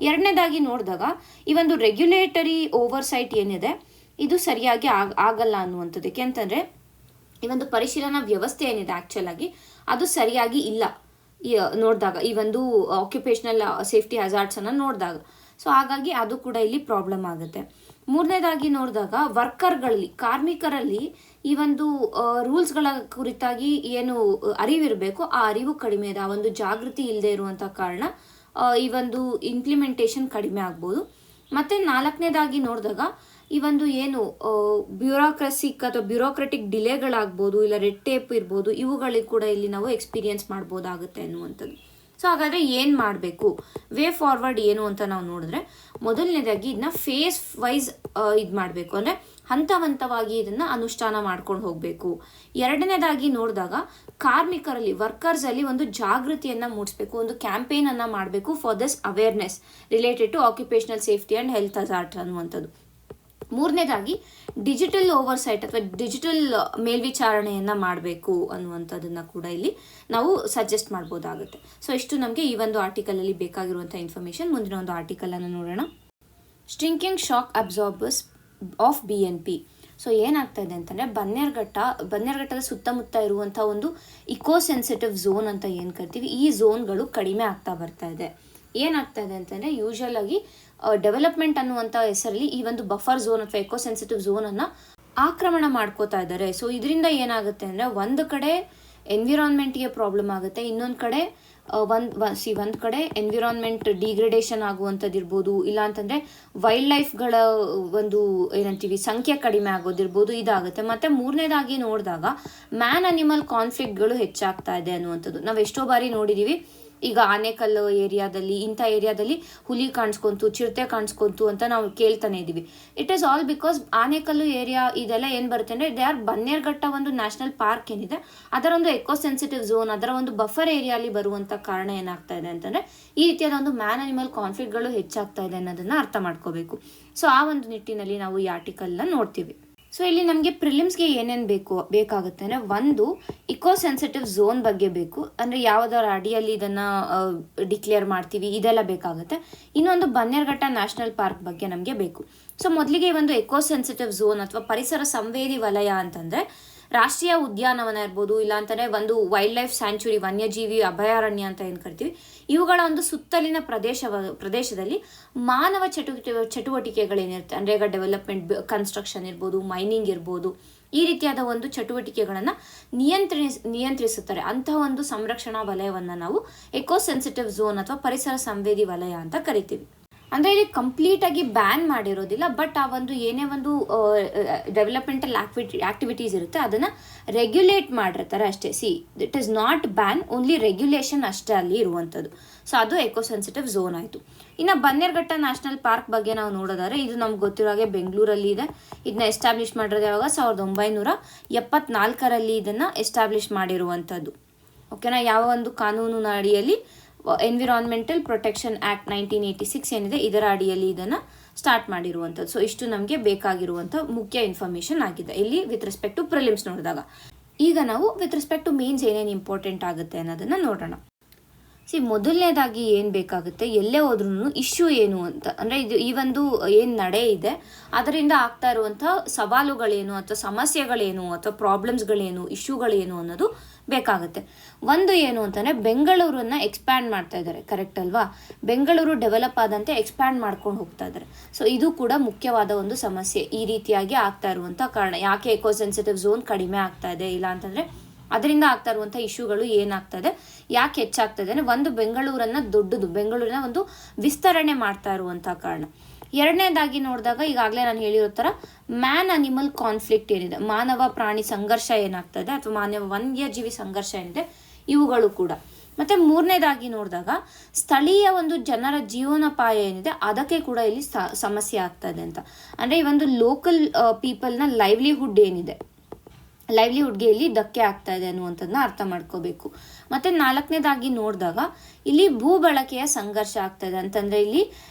ಎರಡನೇದಾಗಿ ನೋಡಿದಾಗ ಈ ಒಂದು ರೆಗ್ಯುಲೇಟರಿ ಓವರ್ಸೈಟ್ ಏನಿದೆ ಇದು ಸರಿಯಾಗಿ ಆಗಲ್ಲ ಅನ್ನುವಂಥದ್ದು. ಯಾಕೆಂತಂದರೆ ಈ ಒಂದು ಪರಿಶೀಲನಾ ವ್ಯವಸ್ಥೆ ಏನಿದೆ ಆ್ಯಕ್ಚುಲಾಗಿ ಅದು ಸರಿಯಾಗಿ ಇಲ್ಲ ನೋಡಿದಾಗ ಈ ಒಂದು ಆಕ್ಯುಪೇಷನಲ್ ಸೇಫ್ಟಿ ಹಜಾರ್ಡ್ಸನ್ನು ನೋಡಿದಾಗ. ಸೊ ಹಾಗಾಗಿ ಅದು ಕೂಡ ಇಲ್ಲಿ ಪ್ರಾಬ್ಲಮ್ ಆಗುತ್ತೆ. ಮೂರನೇದಾಗಿ ನೋಡಿದಾಗ ವರ್ಕರ್ಗಳಲ್ಲಿ, ಕಾರ್ಮಿಕರಲ್ಲಿ ಈ ಒಂದು ರೂಲ್ಸ್ಗಳ ಕುರಿತಾಗಿ ಏನು ಅರಿವಿರಬೇಕು ಆ ಅರಿವು ಕಡಿಮೆ ಇದೆ, ಆ ಒಂದು ಜಾಗೃತಿ ಇಲ್ಲದೆ ಇರುವಂಥ ಕಾರಣ ಈ ಒಂದು ಇಂಪ್ಲಿಮೆಂಟೇಷನ್ ಕಡಿಮೆ ಆಗ್ಬೋದು. ಮತ್ತು ನಾಲ್ಕನೇದಾಗಿ ನೋಡಿದಾಗ ಈ ಒಂದು ಏನು ಬ್ಯೂರೋಕ್ರೆಟಿಕ್ ಡಿಲೇಗಳಾಗ್ಬೋದು, ಇಲ್ಲ ರೆಡ್ ಟೇಪ್ ಇರ್ಬೋದು, ಇವುಗಳಿಗೆ ಕೂಡ ಇಲ್ಲಿ ನಾವು ಎಕ್ಸ್ಪೀರಿಯನ್ಸ್ ಮಾಡ್ಬೋದಾಗುತ್ತೆ ಅನ್ನುವಂಥದ್ದು. ಸೊ ಹಾಗಾದರೆ ಏನು ಮಾಡಬೇಕು, ವೇ ಫಾರ್ವರ್ಡ್ ಏನು ಅಂತ ನಾವು ನೋಡಿದ್ರೆ ಮೊದಲನೇದಾಗಿ ಇದನ್ನ ಫೇಸ್ ವೈಸ್ ಇದು ಮಾಡಬೇಕು, ಅಂದರೆ ಹಂತವಾಗಿ ಇದನ್ನು ಅನುಷ್ಠಾನ ಮಾಡ್ಕೊಂಡು ಹೋಗಬೇಕು. ಎರಡನೇದಾಗಿ ನೋಡಿದಾಗ ಕಾರ್ಮಿಕರಲ್ಲಿ, ವರ್ಕರ್ಸಲ್ಲಿ ಒಂದು ಜಾಗೃತಿಯನ್ನು ಮೂಡಿಸ್ಬೇಕು, ಒಂದು ಕ್ಯಾಂಪೇನನ್ನು ಮಾಡಬೇಕು for this awareness related to occupational safety and health hazards ಅನ್ನುವಂಥದ್ದು. ಮೂರನೇದಾಗಿ ಡಿಜಿಟಲ್ ಓವರ್ಸೈಟ್ ಅಥವಾ ಡಿಜಿಟಲ್ ಮೇಲ್ವಿಚಾರಣೆಯನ್ನು ಮಾಡಬೇಕು ಅನ್ನುವಂಥದ್ದನ್ನು ಕೂಡ ಇಲ್ಲಿ ನಾವು ಸಜೆಸ್ಟ್ ಮಾಡ್ಬೋದಾಗುತ್ತೆ. ಸೊ ಇಷ್ಟು ನಮಗೆ ಈ ಒಂದು ಆರ್ಟಿಕಲಲ್ಲಿ ಬೇಕಾಗಿರುವಂಥ ಇನ್ಫಾರ್ಮೇಷನ್. ಮುಂದಿನ ಒಂದು ಆರ್ಟಿಕಲನ್ನು ನೋಡೋಣ. ಸ್ಟ್ರಿಂಕಿಂಗ್ shock absorbers of BNP. So ಏನಾಗ್ತಾ ಇದೆ ಅಂತಂದರೆ ಬನ್ನೇರುಘಟ್ಟದ ಸುತ್ತಮುತ್ತ ಇರುವಂಥ ಒಂದು ಇಕೋ ಸೆನ್ಸಿಟಿವ್ ಝೋನ್ ಅಂತ ಏನು ಕರಿತೀವಿ, ಈ ಝೋನ್ಗಳು ಕಡಿಮೆ ಆಗ್ತಾ ಬರ್ತಾ ಇದೆ. ಏನಾಗ್ತಾ ಇದೆ ಅಂತಂದರೆ ಯೂಶುವಲ್ ಆಗಿ ಡೆವಲಪ್ಮೆಂಟ್ ಅನ್ನುವಂಥ ಹೆಸರಲ್ಲಿ ಈ ಒಂದು ಬಫರ್ ಝೋನ್ ಅಥವಾ ಎಕೋ ಸೆನ್ಸಿಟಿವ್ ಝೋನನ್ನು ಆಕ್ರಮಣ ಮಾಡ್ಕೋತಾ ಇದ್ದಾರೆ. ಸೊ ಇದರಿಂದ ಏನಾಗುತ್ತೆ ಅಂದರೆ ಒಂದು ಕಡೆ ಎನ್ವಿರಾನ್ಮೆಂಟ್ಗೆ ಪ್ರಾಬ್ಲಮ್ ಆಗುತ್ತೆ, ಇನ್ನೊಂದು ಕಡೆ ಒಂದು ಕಡೆ ಎನ್ವಿರಾನ್ಮೆಂಟ್ ಡಿಗ್ರೇಡೇಷನ್ ಆಗುವಂಥದ್ದು ಇರ್ಬೋದು, ಇಲ್ಲ ಅಂತಂದರೆ ವೈಲ್ಡ್ ಲೈಫ್ಗಳ ಒಂದು ಏನಂತೀವಿ ಸಂಖ್ಯೆ ಕಡಿಮೆ ಆಗೋದಿರ್ಬೋದು, ಇದಾಗುತ್ತೆ. ಮತ್ತು ಮೂರನೇದಾಗಿ ನೋಡಿದಾಗ ಮ್ಯಾನ್ ಅನಿಮಲ್ ಕಾನ್ಫ್ಲಿಕ್ಟ್ಗಳು ಹೆಚ್ಚಾಗ್ತಾ ಇದೆ ಅನ್ನುವಂಥದ್ದು ನಾವು ಎಷ್ಟೋ ಬಾರಿ ನೋಡಿದ್ದೀವಿ. ಈಗ ಆನೆಕಲ್ಲು ಏರಿಯಾದಲ್ಲಿ, ಇಂಥ ಏರಿಯಾದಲ್ಲಿ ಹುಲಿ ಕಾಣಿಸ್ಕೊಂತು, ಚಿರತೆ ಕಾಣಿಸ್ಕೊಂತು ಅಂತ ನಾವು ಕೇಳ್ತಾನೆ ಇದ್ದೀವಿ. It is all because Anekal area ಇದೆಲ್ಲ ಏನು ಬರುತ್ತೆ ಅಂದರೆ ದೇ ಆರ್ ಬನ್ನೇರ್ಘಟ್ಟ ಒಂದು ನ್ಯಾಷನಲ್ ಪಾರ್ಕ್ ಏನಿದೆ ಅದರ ಒಂದು ಎಕೋ ಸೆನ್ಸಿಟಿವ್ ಝೋನ್, ಅದರ ಒಂದು ಬಫರ್ ಏರಿಯಾಲಿ ಬರುವಂಥ ಕಾರಣ ಏನಾಗ್ತಾ ಇದೆ ಅಂತಂದರೆ ಈ ರೀತಿಯಾದ ಒಂದು ಮ್ಯಾನ್ ಅನಿಮಲ್ ಕಾನ್ಫ್ಲಿಕ್ಟ್ಗಳು ಹೆಚ್ಚಾಗ್ತಾ ಇದೆ ಅನ್ನೋದನ್ನು ಅರ್ಥ ಮಾಡ್ಕೋಬೇಕು. ಸೊ ಆ ಒಂದು ನಿಟ್ಟಿನಲ್ಲಿ ನಾವು ಈ ಆರ್ಟಿಕಲ್ನ ನೋಡ್ತೀವಿ. ಸೊ ಇಲ್ಲಿ ನಮಗೆ ಪ್ರಿಲಿಮ್ಸ್ಗೆ ಏನೇನು ಬೇಕಾಗುತ್ತೆ ಅಂದರೆ ಒಂದು ಇಕೋ ಸೆನ್ಸಿಟಿವ್ ಝೋನ್ ಬಗ್ಗೆ ಬೇಕು, ಅಂದರೆ ಯಾವುದರ ಅಡಿಯಲ್ಲಿ ಇದನ್ನು ಡಿಕ್ಲೇರ್ ಮಾಡ್ತೀವಿ ಇದೆಲ್ಲ ಬೇಕಾಗುತ್ತೆ. ಇನ್ನೊಂದು ಬನ್ನೇರ್ಘಟ್ಟ ನ್ಯಾಷನಲ್ ಪಾರ್ಕ್ ಬಗ್ಗೆ ನಮಗೆ ಬೇಕು. ಸೊ ಮೊದಲಿಗೆ ಒಂದು ಎಕೋ ಸೆನ್ಸಿಟಿವ್ ಝೋನ್ ಅಥವಾ ಪರಿಸರ ಸಂವೇದಿ ವಲಯ ಅಂತಂದರೆ ರಾಷ್ಟ್ರೀಯ ಉದ್ಯಾನವನ ಇರ್ಬೋದು, ಇಲ್ಲಾಂತಂದರೆ ಒಂದು ವೈಲ್ಡ್ ಲೈಫ್ ಸ್ಯಾಂಚುರಿ ವನ್ಯಜೀವಿ ಅಭಯಾರಣ್ಯ ಅಂತ ಏನು ಕರಿತೀವಿ, ಇವುಗಳ ಒಂದು ಸುತ್ತಲಿನ ಪ್ರದೇಶದಲ್ಲಿ ಮಾನವ ಚಟುವಟಿಕೆಗಳೇನಿರುತ್ತೆ ಅಂದರೆ ಈಗ ಡೆವಲಪ್ಮೆಂಟ್, ಕನ್ಸ್ಟ್ರಕ್ಷನ್ ಇರ್ಬೋದು, ಮೈನಿಂಗ್ ಇರ್ಬೋದು, ಈ ರೀತಿಯಾದ ಒಂದು ಚಟುವಟಿಕೆಗಳನ್ನು ನಿಯಂತ್ರಿಸುತ್ತಾರೆ. ಅಂತಹ ಒಂದು ಸಂರಕ್ಷಣಾ ವಲಯವನ್ನು ನಾವು ಎಕೋ ಸೆನ್ಸಿಟಿವ್ ಝೋನ್ ಅಥವಾ ಪರಿಸರ ಸಂವೇದಿ ವಲಯ ಅಂತ ಕರಿತೀವಿ. ಅಂದರೆ ಇಲ್ಲಿ ಕಂಪ್ಲೀಟಾಗಿ ಬ್ಯಾನ್ ಮಾಡಿರೋದಿಲ್ಲ, ಬಟ್ ಆ ಒಂದು ಏನೇ ಒಂದು ಡೆವಲಪ್ಮೆಂಟಲ್ ಆಕ್ಟಿವಿಟೀಸ್ ಇರುತ್ತೆ ಅದನ್ನು ರೆಗ್ಯುಲೇಟ್ ಮಾಡಿರ್ತಾರೆ ಅಷ್ಟೇ. It is not ban, only regulation ಅಷ್ಟೇ ಅಲ್ಲಿ ಇರುವಂಥದ್ದು. ಸೊ ಅದು ಎಕೋ ಸೆನ್ಸಿಟಿವ್ ಝೋನ್ ಆಯಿತು. ಇನ್ನು ಬನ್ನೇರ್ಘಟ್ಟ ನ್ಯಾಷನಲ್ ಪಾರ್ಕ್ ಬಗ್ಗೆ ನಾವು ನೋಡೋದಾದ್ರೆ ಇದು ನಮ್ಗೆ ಗೊತ್ತಿರೋ ಹಾಗೆ ಬೆಂಗಳೂರಲ್ಲಿ ಇದೆ. ಇದನ್ನ ಎಸ್ಟಾಬ್ಲಿಷ್ ಮಾಡಿರೋದು ಯಾವಾಗ 1974ರಲ್ಲಿ ಇದನ್ನು ಎಸ್ಟಾಬ್ಲಿಷ್ ಮಾಡಿರುವಂಥದ್ದು. ಓಕೆನಾ. ಯಾವ ಒಂದು ಕಾನೂನಿನ ಅಡಿಯಲ್ಲಿ ಎನ್ವಿರಾನ್ಮೆಂಟಲ್ ಪ್ರೊಟೆಕ್ಷನ್ ಆ್ಯಕ್ಟ್ 1986 ಏನಿದೆ ಇದರ ಅಡಿಯಲ್ಲಿ ಇದನ್ನು ಸ್ಟಾರ್ಟ್ ಮಾಡಿರುವಂಥದ್ದು. ಸೊ ಇಷ್ಟು ನಮಗೆ ಬೇಕಾಗಿರುವಂಥ ಮುಖ್ಯ ಇನ್ಫಾರ್ಮೇಷನ್ ಆಗಿದೆ ಇಲ್ಲಿ ವಿತ್ ರೆಸ್ಪೆಕ್ಟ್ ಟು ಪ್ರಿಲಿಮ್ಸ್ ನೋಡಿದಾಗ. ಈಗ ನಾವು ವಿತ್ ರೆಸ್ಪೆಕ್ಟ್ ಟು ಮೇನ್ಸ್ ಏನೇನು ಇಂಪಾರ್ಟೆಂಟ್ ಆಗುತ್ತೆ ಅನ್ನೋದನ್ನು ನೋಡೋಣ. ಮೊದಲನೇದಾಗಿ ಏನು ಬೇಕಾಗುತ್ತೆ, ಎಲ್ಲೇ ಹೋದ್ರೂ ಇಶ್ಯೂ ಏನು ಅಂತ, ಅಂದರೆ ಈ ಒಂದು ಏನು ನಡೆ ಇದೆ ಅದರಿಂದ ಆಗ್ತಾ ಇರುವಂಥ ಸವಾಲುಗಳೇನು ಅಥವಾ ಸಮಸ್ಯೆಗಳೇನು ಅಥವಾ ಪ್ರಾಬ್ಲಮ್ಸ್ಗಳೇನು, ಇಶ್ಯೂಗಳೇನು ಅನ್ನೋದು ಬೇಕಾಗುತ್ತೆ. ಒಂದು ಏನು ಅಂತಂದರೆ ಬೆಂಗಳೂರನ್ನು ಎಕ್ಸ್ಪ್ಯಾಂಡ್ ಮಾಡ್ತಾ ಇದ್ದಾರೆ, ಕರೆಕ್ಟ್ ಅಲ್ವಾ? ಬೆಂಗಳೂರು ಡೆವಲಪ್ ಆದಂತೆ ಎಕ್ಸ್ಪ್ಯಾಂಡ್ ಮಾಡ್ಕೊಂಡು ಹೋಗ್ತಾ ಇದ್ದಾರೆ. ಸೊ ಇದು ಕೂಡ ಮುಖ್ಯವಾದ ಒಂದು ಸಮಸ್ಯೆ. ಈ ರೀತಿಯಾಗಿ ಆಗ್ತಾ ಇರುವಂಥ ಕಾರಣ ಯಾಕೆ ಎಕೋ ಸೆನ್ಸಿಟಿವ್ ಝೋನ್ ಕಡಿಮೆ ಆಗ್ತಾ ಇದೆ, ಇಲ್ಲ ಅಂತಂದರೆ ಅದರಿಂದ ಆಗ್ತಾ ಇರುವಂಥ ಇಶ್ಯೂಗಳು ಏನಾಗ್ತದೆ, ಯಾಕೆ ಹೆಚ್ಚಾಗ್ತದೆ ಅಂದರೆ ಒಂದು ಬೆಂಗಳೂರಿನ ಒಂದು ವಿಸ್ತರಣೆ ಮಾಡ್ತಾ ಇರುವಂಥ ಕಾರಣ. ಎರಡನೇದಾಗಿ ನೋಡಿದಾಗ ಈಗಾಗಲೇ ನಾನು ಹೇಳಿರೋ ಥರ ಮ್ಯಾನ್ ಅನಿಮಲ್ ಕಾನ್ಫ್ಲಿಕ್ಟ್ ಏನಿದೆ, ಮಾನವ ಪ್ರಾಣಿ ಸಂಘರ್ಷ ಏನಾಗ್ತದೆ ಅಥವಾ ವನ್ಯಜೀವಿ ಸಂಘರ್ಷ ಏನಿದೆ ಇವುಗಳು ಕೂಡ. ಮತ್ತು ಮೂರನೇದಾಗಿ ನೋಡಿದಾಗ ಸ್ಥಳೀಯ ಒಂದು ಜನರ ಜೀವನೋಪಾಯ ಏನಿದೆ ಅದಕ್ಕೆ ಕೂಡ ಇಲ್ಲಿ ಸಮಸ್ಯೆ ಆಗ್ತದೆ ಅಂತ. ಅಂದರೆ ಈ ಒಂದು ಲೋಕಲ್ ಪೀಪಲ್ನ ಲೈವ್ಲಿಹುಡ್ಗೆ ಇಲ್ಲಿ ಧಕ್ಕೆ ಆಗ್ತಾ ಇದೆ ಅನ್ನುವಂಥದ್ದನ್ನ ಅರ್ಥ ಮಾಡ್ಕೋಬೇಕು. ಮತ್ತು ನಾಲ್ಕನೇದಾಗಿ ನೋಡಿದಾಗ ಇಲ್ಲಿ ಭೂ ಬಳಕೆಯ ಸಂಘರ್ಷ ಆಗ್ತಾಯಿದೆ ಅಂತಂದರೆ ಇಲ್ಲಿ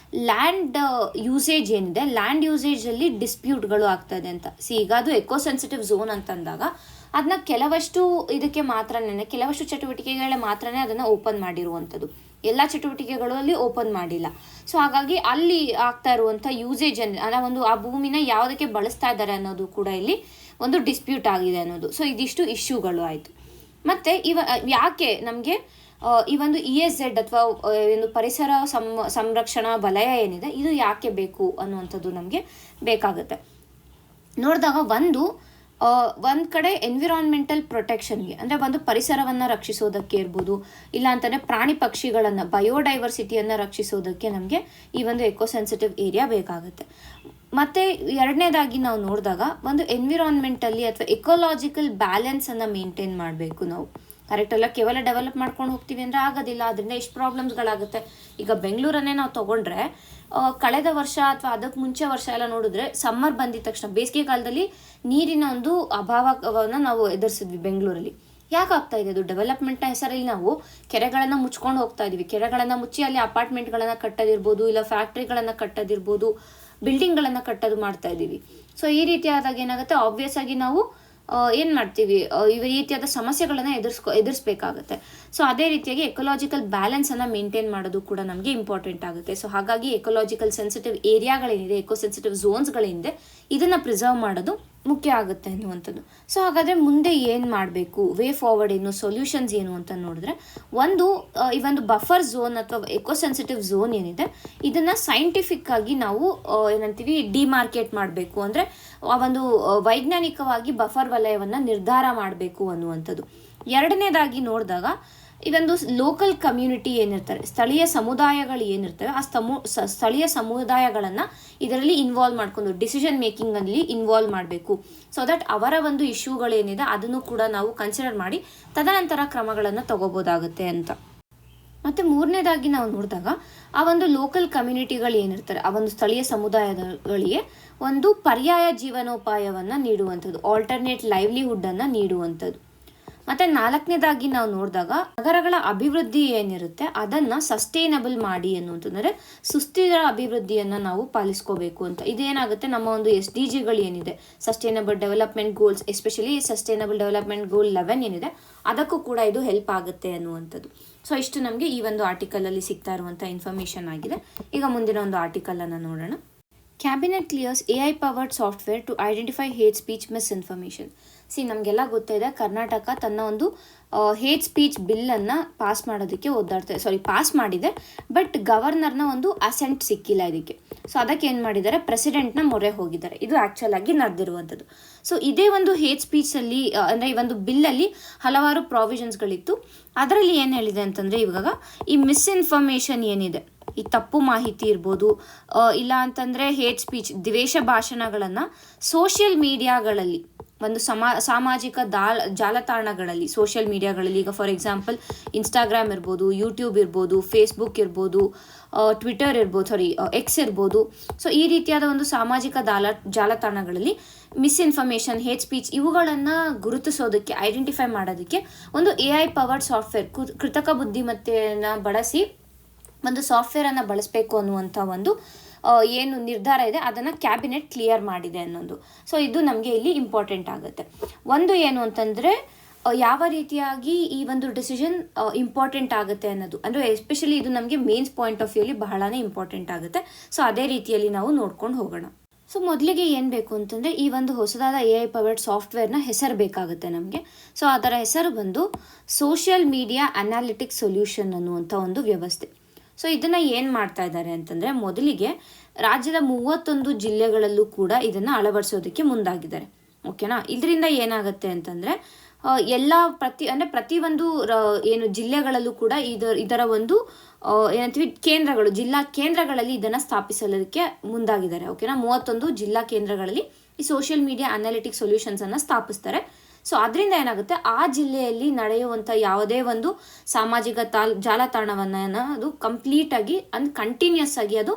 ಲ್ಯಾಂಡ್ ಯೂಸೇಜ್ ಏನಿದೆ, ಲ್ಯಾಂಡ್ ಯೂಸೇಜಲ್ಲಿ ಡಿಸ್ಪ್ಯೂಟ್ಗಳು ಆಗ್ತಾಯಿದೆ ಅಂತ. ಈಗ ಅದು ಎಕೋ ಸೆನ್ಸಿಟಿವ್ ಝೋನ್ ಅಂತಂದಾಗ ಅದನ್ನ ಕೆಲವಷ್ಟು ಚಟುವಟಿಕೆಗಳೇ ಮಾತ್ರನೇ ಅದನ್ನು ಓಪನ್ ಮಾಡಿರುವಂಥದ್ದು, ಎಲ್ಲ ಚಟುವಟಿಕೆಗಳು ಅಲ್ಲಿ ಓಪನ್ ಮಾಡಿಲ್ಲ. ಸೊ ಹಾಗಾಗಿ ಅಲ್ಲಿ ಆಗ್ತಾ ಇರುವಂಥ ಯೂಸೇಜ್ ಆ ಭೂಮಿನ ಯಾವುದಕ್ಕೆ ಬಳಸ್ತಾ ಇದ್ದಾರೆ ಅನ್ನೋದು ಕೂಡ ಇಲ್ಲಿ ಒಂದು ಡಿಸ್ಪ್ಯೂಟ್ ಆಗಿದೆ ಅನ್ನೋದು. ಸೊ ಇದಿಷ್ಟು ಇಶ್ಯೂಗಳು ಆಯಿತು. ಮತ್ತು ಯಾಕೆ ನಮಗೆ ಈ ಒಂದು ESZ ಅಥವಾ ಒಂದು ಪರಿಸರ ಸಂರಕ್ಷಣಾ ವಲಯ ಏನಿದೆ ಇದು ಯಾಕೆ ಬೇಕು ಅನ್ನುವಂಥದ್ದು ನಮಗೆ ಬೇಕಾಗುತ್ತೆ. ನೋಡಿದಾಗ ಒಂದು ಕಡೆ ಎನ್ವಿರಾನ್ಮೆಂಟಲ್ ಪ್ರೊಟೆಕ್ಷನ್ಗೆ ಅಂದರೆ ಒಂದು ಪರಿಸರವನ್ನು ರಕ್ಷಿಸೋದಕ್ಕೆ ಇರ್ಬೋದು, ಇಲ್ಲ ಅಂತಂದರೆ ಪ್ರಾಣಿ ಪಕ್ಷಿಗಳನ್ನು ಬಯೋಡೈವರ್ಸಿಟಿಯನ್ನು ರಕ್ಷಿಸೋದಕ್ಕೆ ನಮಗೆ ಈ ಒಂದು ಎಕೋ ಸೆನ್ಸಿಟಿವ್ ಏರಿಯಾ ಬೇಕಾಗುತ್ತೆ. ಮತ್ತು ಎರಡನೇದಾಗಿ ನಾವು ನೋಡಿದಾಗ ಒಂದು ಎನ್ವಿರಾನ್ಮೆಂಟಲ್ಲಿ ಅಥವಾ ಎಕೋಲಾಜಿಕಲ್ ಬ್ಯಾಲೆನ್ಸನ್ನು ಮೇಂಟೈನ್ ಮಾಡಬೇಕು ನಾವು. ಕರೆಕ್ಟ್ ಅಲ್ಲ, ಕೇವಲ ಡೆವಲಪ್ ಮಾಡ್ಕೊಂಡು ಹೋಗ್ತೀವಿ ಅಂದರೆ ಆಗೋದಿಲ್ಲ, ಅದರಿಂದ ಎಷ್ಟು ಪ್ರಾಬ್ಲಮ್ಸ್ಗಳಾಗುತ್ತೆ. ಈಗ ಬೆಂಗಳೂರನ್ನೇ ನಾವು ತೊಗೊಂಡ್ರೆ ಕಳೆದ ವರ್ಷ ಅಥವಾ ಅದಕ್ಕೆ ಮುಂಚೆ ವರ್ಷ ಎಲ್ಲ ನೋಡಿದ್ರೆ ಸಮ್ಮರ್ ಬಂದಿದ ತಕ್ಷಣ ಬೇಸಿಗೆ ಕಾಲದಲ್ಲಿ ನೀರಿನ ಒಂದು ಅಭಾವವನ್ನು ನಾವು ಎದುರಿಸಿದ್ವಿ ಬೆಂಗಳೂರಲ್ಲಿ. ಯಾಕೆ ಆಗ್ತಾ ಇದೆ? ಅದು ಡೆವಲಪ್ಮೆಂಟ್ನ ಹೆಸರಲ್ಲಿ ನಾವು ಕೆರೆಗಳನ್ನು ಮುಚ್ಕೊಂಡು ಹೋಗ್ತಾ ಇದೀವಿ. ಕೆರೆಗಳನ್ನು ಮುಚ್ಚಿ ಅಲ್ಲಿ ಅಪಾರ್ಟ್ಮೆಂಟ್ಗಳನ್ನು ಕಟ್ಟೋದಿರ್ಬೋದು, ಇಲ್ಲ ಫ್ಯಾಕ್ಟ್ರಿಗಳನ್ನು ಕಟ್ಟೋದಿರ್ಬೋದು, ಬಿಲ್ಡಿಂಗ್ಗಳನ್ನು ಕಟ್ಟೋದು ಮಾಡ್ತಾ ಇದ್ದೀವಿ. ಸೊ ಈ ರೀತಿಯಾದಾಗ ಏನಾಗುತ್ತೆ, ಆಬ್ವಿಯಸ್ ಆಗಿ ನಾವು ಏನು ಮಾಡ್ತೀವಿ, ಈ ರೀತಿಯಾದ ಸಮಸ್ಯೆಗಳನ್ನು ಎದುರಿಸಬೇಕಾಗುತ್ತೆ. ಸೊ ಅದೇ ರೀತಿಯಾಗಿ ಎಕೋಲಾಜಿಕಲ್ ಬ್ಯಾಲೆನ್ಸನ್ನು ಮೇಂಟೈನ್ ಮಾಡೋದು ಕೂಡ ನಮಗೆ ಇಂಪಾರ್ಟೆಂಟ್ ಆಗುತ್ತೆ. ಸೊ ಹಾಗಾಗಿ ಎಕೋಲಾಜಿಕಲ್ ಸೆನ್ಸಿಟಿವ್ ಏರಿಯಾಗಳೇನಿದೆ, ಎಕೋ ಸೆನ್ಸಿಟಿವ್ ಝೋನ್ಸ್ಗಳೇನಿದೆ ಇದನ್ನು ಪ್ರಿಸರ್ವ್ ಮಾಡೋದು ಮುಖ್ಯ ಆಗುತ್ತೆ ಅನ್ನುವಂಥದ್ದು. ಸೊ ಹಾಗಾದರೆ ಮುಂದೆ ಏನು ಮಾಡಬೇಕು, ವೇ ಫಾರ್ವರ್ಡ್ ಏನು, ಸೊಲ್ಯೂಷನ್ಸ್ ಏನು ಅಂತ ನೋಡಿದ್ರೆ, ಈ ಒಂದು ಬಫರ್ ಝೋನ್ ಅಥವಾ ಎಕೋಸೆನ್ಸಿಟಿವ್ ಝೋನ್ ಏನಿದೆ ಇದನ್ನು ಸೈಂಟಿಫಿಕ್ ಆಗಿ ನಾವು ಏನಂತೀವಿ ಡಿಮಾರ್ಕೆಟ್ ಮಾಡಬೇಕು. ಅಂದರೆ ಆ ಒಂದು ವೈಜ್ಞಾನಿಕವಾಗಿ ಬಫರ್ ವಲಯವನ್ನು ನಿರ್ಧಾರ ಮಾಡಬೇಕು ಅನ್ನುವಂಥದ್ದು. ಎರಡನೇದಾಗಿ ನೋಡಿದಾಗ ಈ ಒಂದು ಲೋಕಲ್ ಕಮ್ಯುನಿಟಿ ಏನಿರ್ತಾರೆ, ಸ್ಥಳೀಯ ಸಮುದಾಯಗಳು ಏನಿರ್ತವೆ, ಆ ಸ್ಥಳೀಯ ಸಮುದಾಯಗಳನ್ನು ಇದರಲ್ಲಿ ಇನ್ವಾಲ್ವ್ ಮಾಡ್ಕೊಂಡು ಡಿಸಿಷನ್ ಮೇಕಿಂಗಲ್ಲಿ ಇನ್ವಾಲ್ವ್ ಮಾಡಬೇಕು. ಸೊ ದಟ್ ಅವರ ಒಂದು ಇಶ್ಯೂಗಳೇನಿದೆ ಅದನ್ನು ಕೂಡ ನಾವು ಕನ್ಸಿಡರ್ ಮಾಡಿ ತದನಂತರ ಕ್ರಮಗಳನ್ನು ತಗೋಬೋದಾಗುತ್ತೆ ಅಂತ. ಮತ್ತು ಮೂರನೇದಾಗಿ ನಾವು ನೋಡಿದಾಗ ಆ ಒಂದು ಲೋಕಲ್ ಕಮ್ಯುನಿಟಿಗಳು ಏನಿರ್ತಾರೆ, ಆ ಒಂದು ಸ್ಥಳೀಯ ಸಮುದಾಯಗಳಿಗೆ ಒಂದು ಪರ್ಯಾಯ ಜೀವನೋಪಾಯವನ್ನು ನೀಡುವಂಥದ್ದು, ಆಲ್ಟರ್ನೇಟ್ ಲೈವ್ಲಿಹುಡ್ಡನ್ನು ನೀಡುವಂಥದ್ದು. ಮತ್ತು ನಾಲ್ಕನೇದಾಗಿ ನಾವು ನೋಡಿದಾಗ ನಗರಗಳ ಅಭಿವೃದ್ಧಿ ಏನಿರುತ್ತೆ ಅದನ್ನು ಸಸ್ಟೈನಬಲ್ ಮಾಡಿ ಅನ್ನುವಂಥದ್ದು, ಸುಸ್ಥಿರ ಅಭಿವೃದ್ಧಿಯನ್ನು ನಾವು ಪಾಲಿಸ್ಕೋಬೇಕು ಅಂತ. ಇದೇನಾಗುತ್ತೆ, ನಮ್ಮ ಒಂದು SDGಗಳು ಏನಿದೆ, sustainable development goals, especially sustainable development goal 11 ಏನಿದೆ ಅದಕ್ಕೂ ಕೂಡ ಇದು ಹೆಲ್ಪ್ ಆಗುತ್ತೆ ಅನ್ನುವಂಥದ್ದು. ಸೊ ಇಷ್ಟು ನಮಗೆ ಈ ಒಂದು ಆರ್ಟಿಕಲಲ್ಲಿ ಸಿಗ್ತಾ ಇರುವಂಥ ಇನ್ಫಾರ್ಮೇಷನ್ ಆಗಿದೆ. ಈಗ ಮುಂದಿನ ಒಂದು ಆರ್ಟಿಕಲನ್ನು ನೋಡೋಣ. Cabinet clears AI powered software to identify hate speech misinformation. ನಮಗೆಲ್ಲ ಗೊತ್ತಿದೆ, ಕರ್ನಾಟಕ ತನ್ನ ಒಂದು ಹೇಟ್ ಸ್ಪೀಚ್ ಬಿಲ್ಲನ್ನು ಪಾಸ್ ಮಾಡಿದೆ, ಬಟ್ ಗವರ್ನರ್ನ ಒಂದು ಅಸೆಂಟ್ ಸಿಕ್ಕಿಲ್ಲ ಇದಕ್ಕೆ. ಸೊ ಅದಕ್ಕೆ ಏನು ಮಾಡಿದ್ದಾರೆ, ಪ್ರೆಸಿಡೆಂಟ್ನ ಮೊರೆ ಹೋಗಿದ್ದಾರೆ. ಇದು ಆ್ಯಕ್ಚುಲ್ ಆಗಿ ನಡೆದಿರುವಂಥದ್ದು. ಸೊ ಇದೇ ಒಂದು ಹೇಟ್ ಸ್ಪೀಚಲ್ಲಿ ಅಂದರೆ ಈ ಒಂದು ಬಿಲ್ಲಲ್ಲಿ ಹಲವಾರು ಪ್ರಾವಿಷನ್ಸ್ಗಳಿತ್ತು. ಅದರಲ್ಲಿ ಏನು ಹೇಳಿದೆ ಅಂತಂದರೆ, ಇವಾಗ ಈ ಮಿಸ್ಇನ್ಫಾರ್ಮೇಷನ್ ಏನಿದೆ, ಈ ತಪ್ಪು ಮಾಹಿತಿ ಇರ್ಬೋದು, ಇಲ್ಲ ಅಂತಂದರೆ ಹೇಟ್ ಸ್ಪೀಚ್, ದ್ವೇಷ ಭಾಷಣಗಳನ್ನು ಸೋಷಿಯಲ್ ಮೀಡಿಯಾಗಳಲ್ಲಿ, ಒಂದು ಸಾಮಾಜಿಕ ಜಾಲತಾಣಗಳಲ್ಲಿ, ಸೋಷಿಯಲ್ ಮೀಡಿಯಾಗಳಲ್ಲಿ, ಈಗ ಫಾರ್ ಎಕ್ಸಾಂಪಲ್ ಇನ್ಸ್ಟಾಗ್ರಾಮ್ ಇರ್ಬೋದು, ಯೂಟ್ಯೂಬ್ ಇರ್ಬೋದು, ಫೇಸ್ಬುಕ್ ಇರ್ಬೋದು, ಟ್ವಿಟರ್ ಇರ್ಬೋದು, ಎಕ್ಸ್ ಇರ್ಬೋದು. ಸೊ ಈ ರೀತಿಯಾದ ಒಂದು ಸಾಮಾಜಿಕ ಜಾಲತಾಣಗಳಲ್ಲಿ ಮಿಸ್ಇನ್ಫಾರ್ಮೇಷನ್, ಹೇಟ್ ಸ್ಪೀಚ್ ಇವುಗಳನ್ನು ಗುರುತಿಸೋದಕ್ಕೆ, ಐಡೆಂಟಿಫೈ ಮಾಡೋದಕ್ಕೆ ಒಂದು AI ಪವರ್ಡ್ ಸಾಫ್ಟ್ವೇರ್, ಕೃತಕ ಬುದ್ಧಿಮತ್ತೆಯನ್ನು ಬಳಸಿ ಒಂದು ಸಾಫ್ಟ್ವೇರನ್ನು ಬಳಸಬೇಕು ಅನ್ನುವಂಥ ಒಂದು ಏನು ನಿರ್ಧಾರ ಇದೆ ಅದನ್ನು ಕ್ಯಾಬಿನೆಟ್ ಕ್ಲಿಯರ್ ಮಾಡಿದೆ ಅನ್ನೋದು. ಸೊ ಇದು ನಮಗೆ ಇಲ್ಲಿ ಇಂಪಾರ್ಟೆಂಟ್ ಆಗುತ್ತೆ. ಒಂದು ಏನು ಅಂತಂದರೆ, ಯಾವ ರೀತಿಯಾಗಿ ಈ ಒಂದು ಡಿಸಿಷನ್ ಇಂಪಾರ್ಟೆಂಟ್ ಆಗುತ್ತೆ ಅನ್ನೋದು, ಅಂದರೆ ಎಸ್ಪೆಷಲಿ ಇದು ನಮಗೆ ಮೇನ್ಸ್ ಪಾಯಿಂಟ್ ಆಫ್ ವ್ಯೂಲಿ ಬಹಳನೇ ಇಂಪಾರ್ಟೆಂಟ್ ಆಗುತ್ತೆ. ಸೊ ಅದೇ ರೀತಿಯಲ್ಲಿ ನಾವು ನೋಡ್ಕೊಂಡು ಹೋಗೋಣ. ಸೊ ಮೊದಲಿಗೆ ಏನು ಬೇಕು ಅಂತಂದರೆ, ಈ ಒಂದು ಹೊಸದಾದ AI ಪವರ್ಡ್ ಸಾಫ್ಟ್ವೇರ್ನ ಹೆಸರು ಬೇಕಾಗುತ್ತೆ ನಮಗೆ. ಸೊ ಅದರ ಹೆಸರು ಬಂದು ಸೋಷಿಯಲ್ ಮೀಡಿಯಾ ಅನಾಲಿಟಿಕ್ಸ್ ಸೊಲ್ಯೂಷನ್ ಅನ್ನುವಂಥ ಒಂದು ವ್ಯವಸ್ಥೆ. ಸೊ ಇದನ್ನು ಏನು ಮಾಡ್ತಾ ಇದ್ದಾರೆ ಅಂತಂದರೆ, ಮೊದಲಿಗೆ ರಾಜ್ಯದ 31 ಜಿಲ್ಲೆಗಳಲ್ಲೂ ಕೂಡ ಇದನ್ನು ಅಳವಡಿಸೋದಕ್ಕೆ ಮುಂದಾಗಿದ್ದಾರೆ. ಓಕೆನಾ. ಇದರಿಂದ ಏನಾಗುತ್ತೆ ಅಂತಂದರೆ, ಪ್ರತಿಯೊಂದು ಏನು ಜಿಲ್ಲೆಗಳಲ್ಲೂ ಕೂಡ ಇದರ ಒಂದು ಏನಂತೀವಿ ಕೇಂದ್ರಗಳು, ಜಿಲ್ಲಾ ಕೇಂದ್ರಗಳಲ್ಲಿ ಇದನ್ನು ಸ್ಥಾಪಿಸೋದಕ್ಕೆ ಮುಂದಾಗಿದ್ದಾರೆ. ಓಕೆನಾ. 31 ಜಿಲ್ಲಾ ಕೇಂದ್ರಗಳಲ್ಲಿ ಈ ಸೋಷಿಯಲ್ ಮೀಡಿಯಾ ಅನಾಲಿಟಿಕ್ಸ್ ಸೊಲ್ಯೂಷನ್ಸನ್ನು ಸ್ಥಾಪಿಸ್ತಾರೆ. ಸೊ ಅದರಿಂದ ಏನಾಗುತ್ತೆ, ಆ ಜಿಲ್ಲೆಯಲ್ಲಿ ನಡೆಯುವಂಥ ಯಾವುದೇ ಒಂದು ಸಾಮಾಜಿಕ ಜಾಲತಾಣವನ್ನು ಅದು ಕಂಪ್ಲೀಟಾಗಿ ಕಂಟಿನ್ಯೂಸ್ ಆಗಿ ಅದು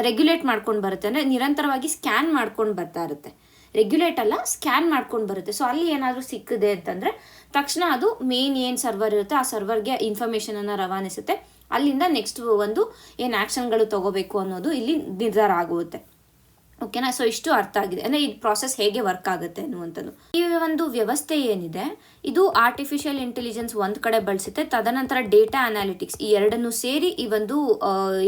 ರೆಗ್ಯುಲೇಟ್ ಮಾಡ್ಕೊಂಡು ಬರುತ್ತೆ. ಅಂದರೆ ನಿರಂತರವಾಗಿ ಸ್ಕ್ಯಾನ್ ಮಾಡ್ಕೊಂಡು ಬರ್ತಾ ಇರುತ್ತೆ. ರೆಗ್ಯುಲೇಟ್ ಅಲ್ಲ, ಸ್ಕ್ಯಾನ್ ಮಾಡ್ಕೊಂಡು ಬರುತ್ತೆ. ಸೊ ಅಲ್ಲಿ ಏನಾದರೂ ಸಿಕ್ಕಿದೆ ಅಂತಂದರೆ ತಕ್ಷಣ ಅದು ಮೇನ್ ಏನು ಸರ್ವರ್ ಇರುತ್ತೆ ಆ ಸರ್ವರ್ಗೆ ಇನ್ಫಾರ್ಮೇಷನನ್ನು ರವಾನಿಸುತ್ತೆ. ಅಲ್ಲಿಂದ ನೆಕ್ಸ್ಟ್ ಒಂದು ಏನು ಆ್ಯಕ್ಷನ್ಗಳು ತಗೋಬೇಕು ಅನ್ನೋದು ಇಲ್ಲಿ ನಿರ್ಧಾರ ಆಗುತ್ತೆ. ಓಕೆನಾ. ಸೊ ಇಷ್ಟು ಅರ್ಥ ಆಗಿದೆ, ಅಂದರೆ ಈ ಪ್ರಾಸೆಸ್ ಹೇಗೆ ವರ್ಕ್ ಆಗುತ್ತೆ ಅನ್ನುವಂಥದ್ದು. ಈ ಒಂದು ವ್ಯವಸ್ಥೆ ಏನಿದೆ ಇದು ಆರ್ಟಿಫಿಷಿಯಲ್ ಇಂಟೆಲಿಜೆನ್ಸ್ ಒಂದು ಕಡೆ ಬಳಸುತ್ತೆ, ತದನಂತರ ಡೇಟಾ ಅನಾಲಿಟಿಕ್ಸ್, ಈ ಎರಡನ್ನೂ ಸೇರಿ ಈ ಒಂದು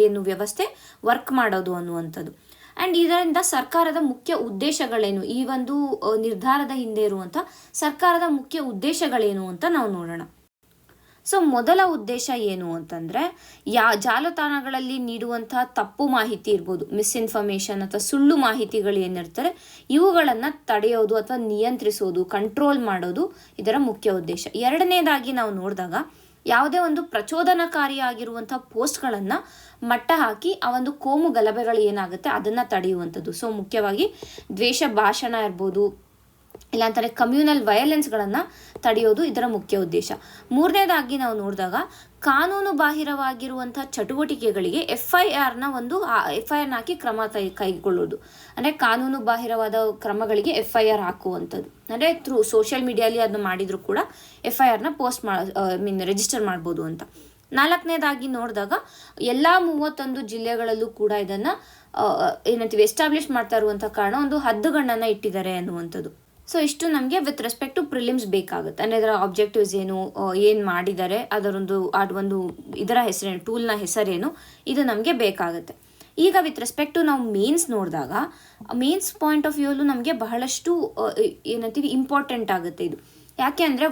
ಏನು ವ್ಯವಸ್ಥೆ ವರ್ಕ್ ಮಾಡೋದು ಅನ್ನುವಂಥದ್ದು. ಆ್ಯಂಡ್ ಇದರಿಂದ ಸರ್ಕಾರದ ಮುಖ್ಯ ಉದ್ದೇಶಗಳೇನು, ಈ ಒಂದು ನಿರ್ಧಾರದ ಹಿಂದೆ ಇರುವಂಥ ಸರ್ಕಾರದ ಮುಖ್ಯ ಉದ್ದೇಶಗಳೇನು ಅಂತ ನಾವು ನೋಡೋಣ. ಸೊ ಮೊದಲ ಉದ್ದೇಶ ಏನು ಅಂತಂದರೆ, ಜಾಲತಾಣಗಳಲ್ಲಿ ನೀಡುವಂಥ ತಪ್ಪು ಮಾಹಿತಿ ಇರ್ಬೋದು, ಮಿಸ್ಇನ್ಫಾರ್ಮೇಷನ್ ಅಥವಾ ಸುಳ್ಳು ಮಾಹಿತಿಗಳು ಏನಿರ್ತಾರೆ ಇವುಗಳನ್ನು ತಡೆಯೋದು ಅಥವಾ ನಿಯಂತ್ರಿಸೋದು, ಕಂಟ್ರೋಲ್ ಮಾಡೋದು ಇದರ ಮುಖ್ಯ ಉದ್ದೇಶ. ಎರಡನೇದಾಗಿ ನಾವು ನೋಡಿದಾಗ, ಯಾವುದೇ ಒಂದು ಪ್ರಚೋದನಕಾರಿಯಾಗಿರುವಂಥ ಪೋಸ್ಟ್ಗಳನ್ನು ಮಟ್ಟ ಹಾಕಿ ಆ ಒಂದು ಕೋಮು ಗಲಭೆಗಳು ಏನಾಗುತ್ತೆ ಅದನ್ನು ತಡೆಯುವಂಥದ್ದು. ಸೊ ಮುಖ್ಯವಾಗಿ ದ್ವೇಷ ಭಾಷಣ ಇರ್ಬೋದು, ಇಲ್ಲಾಂತಾರೆ ಕಮ್ಯುನಲ್ ವಯಲೆನ್ಸ್ಗಳನ್ನು ತಡೆಯೋದು ಇದರ ಮುಖ್ಯ ಉದ್ದೇಶ. ಮೂರನೇದಾಗಿ ನಾವು ನೋಡಿದಾಗ, ಕಾನೂನು ಬಾಹಿರವಾಗಿರುವಂಥ ಚಟುವಟಿಕೆಗಳಿಗೆ FIRನ ಹಾಕಿ ಕ್ರಮ ಕೈಗೊಳ್ಳೋದು. ಅಂದರೆ ಕಾನೂನು ಬಾಹಿರವಾದ ಕ್ರಮಗಳಿಗೆ FIR ಹಾಕುವಂಥದ್ದು. ಅಂದರೆ ಥ್ರೂ ಸೋಷಿಯಲ್ ಮೀಡಿಯಲ್ಲಿ ಅದನ್ನು ಮಾಡಿದರೂ ಕೂಡ FIRನ ರಿಜಿಸ್ಟರ್ ಮಾಡ್ಬೋದು ಅಂತ. ನಾಲ್ಕನೇದಾಗಿ ನೋಡಿದಾಗ, ಎಲ್ಲ 31 ಜಿಲ್ಲೆಗಳಲ್ಲೂ ಕೂಡ ಇದನ್ನು ಎಸ್ಟಾಬ್ಲಿಷ್ ಮಾಡ್ತಾ ಇರುವಂಥ ಕಾರಣ ಒಂದು ಹದ್ದುಗಣ್ಣನ್ನು ಇಟ್ಟಿದ್ದಾರೆ ಅನ್ನುವಂಥದ್ದು. ಸೊ ಇಷ್ಟು ನಮಗೆ ವಿತ್ ರೆಸ್ಪೆಕ್ಟ್ ಟು ಪ್ರಿಲಿಮ್ಸ್ ಬೇಕಾಗುತ್ತೆ. ಅಂದರೆ ಇದರ ಆಬ್ಜೆಕ್ಟಿವ್ಸ್ ಏನು ಮಾಡಿದ್ದಾರೆ, ಅದರೊಂದು ಇದರ ಹೆಸರೇನು, ಟೂಲ್ನ ಹೆಸರೇನು, ಇದು ನಮಗೆ ಬೇಕಾಗುತ್ತೆ. ಈಗ ವಿತ್ ರೆಸ್ಪೆಕ್ಟ್ ಟು ನಾವು ಮೇನ್ಸ್ ನೋಡಿದಾಗ ಮೇನ್ಸ್ ಪಾಯಿಂಟ್ ಆಫ್ ವ್ಯೂಲು ನಮಗೆ ಬಹಳಷ್ಟು ಏನಂತೀವಿ ಇಂಪಾರ್ಟೆಂಟ್ ಆಗುತ್ತೆ ಇದು. ಯಾಕೆ ಅಂದರೆ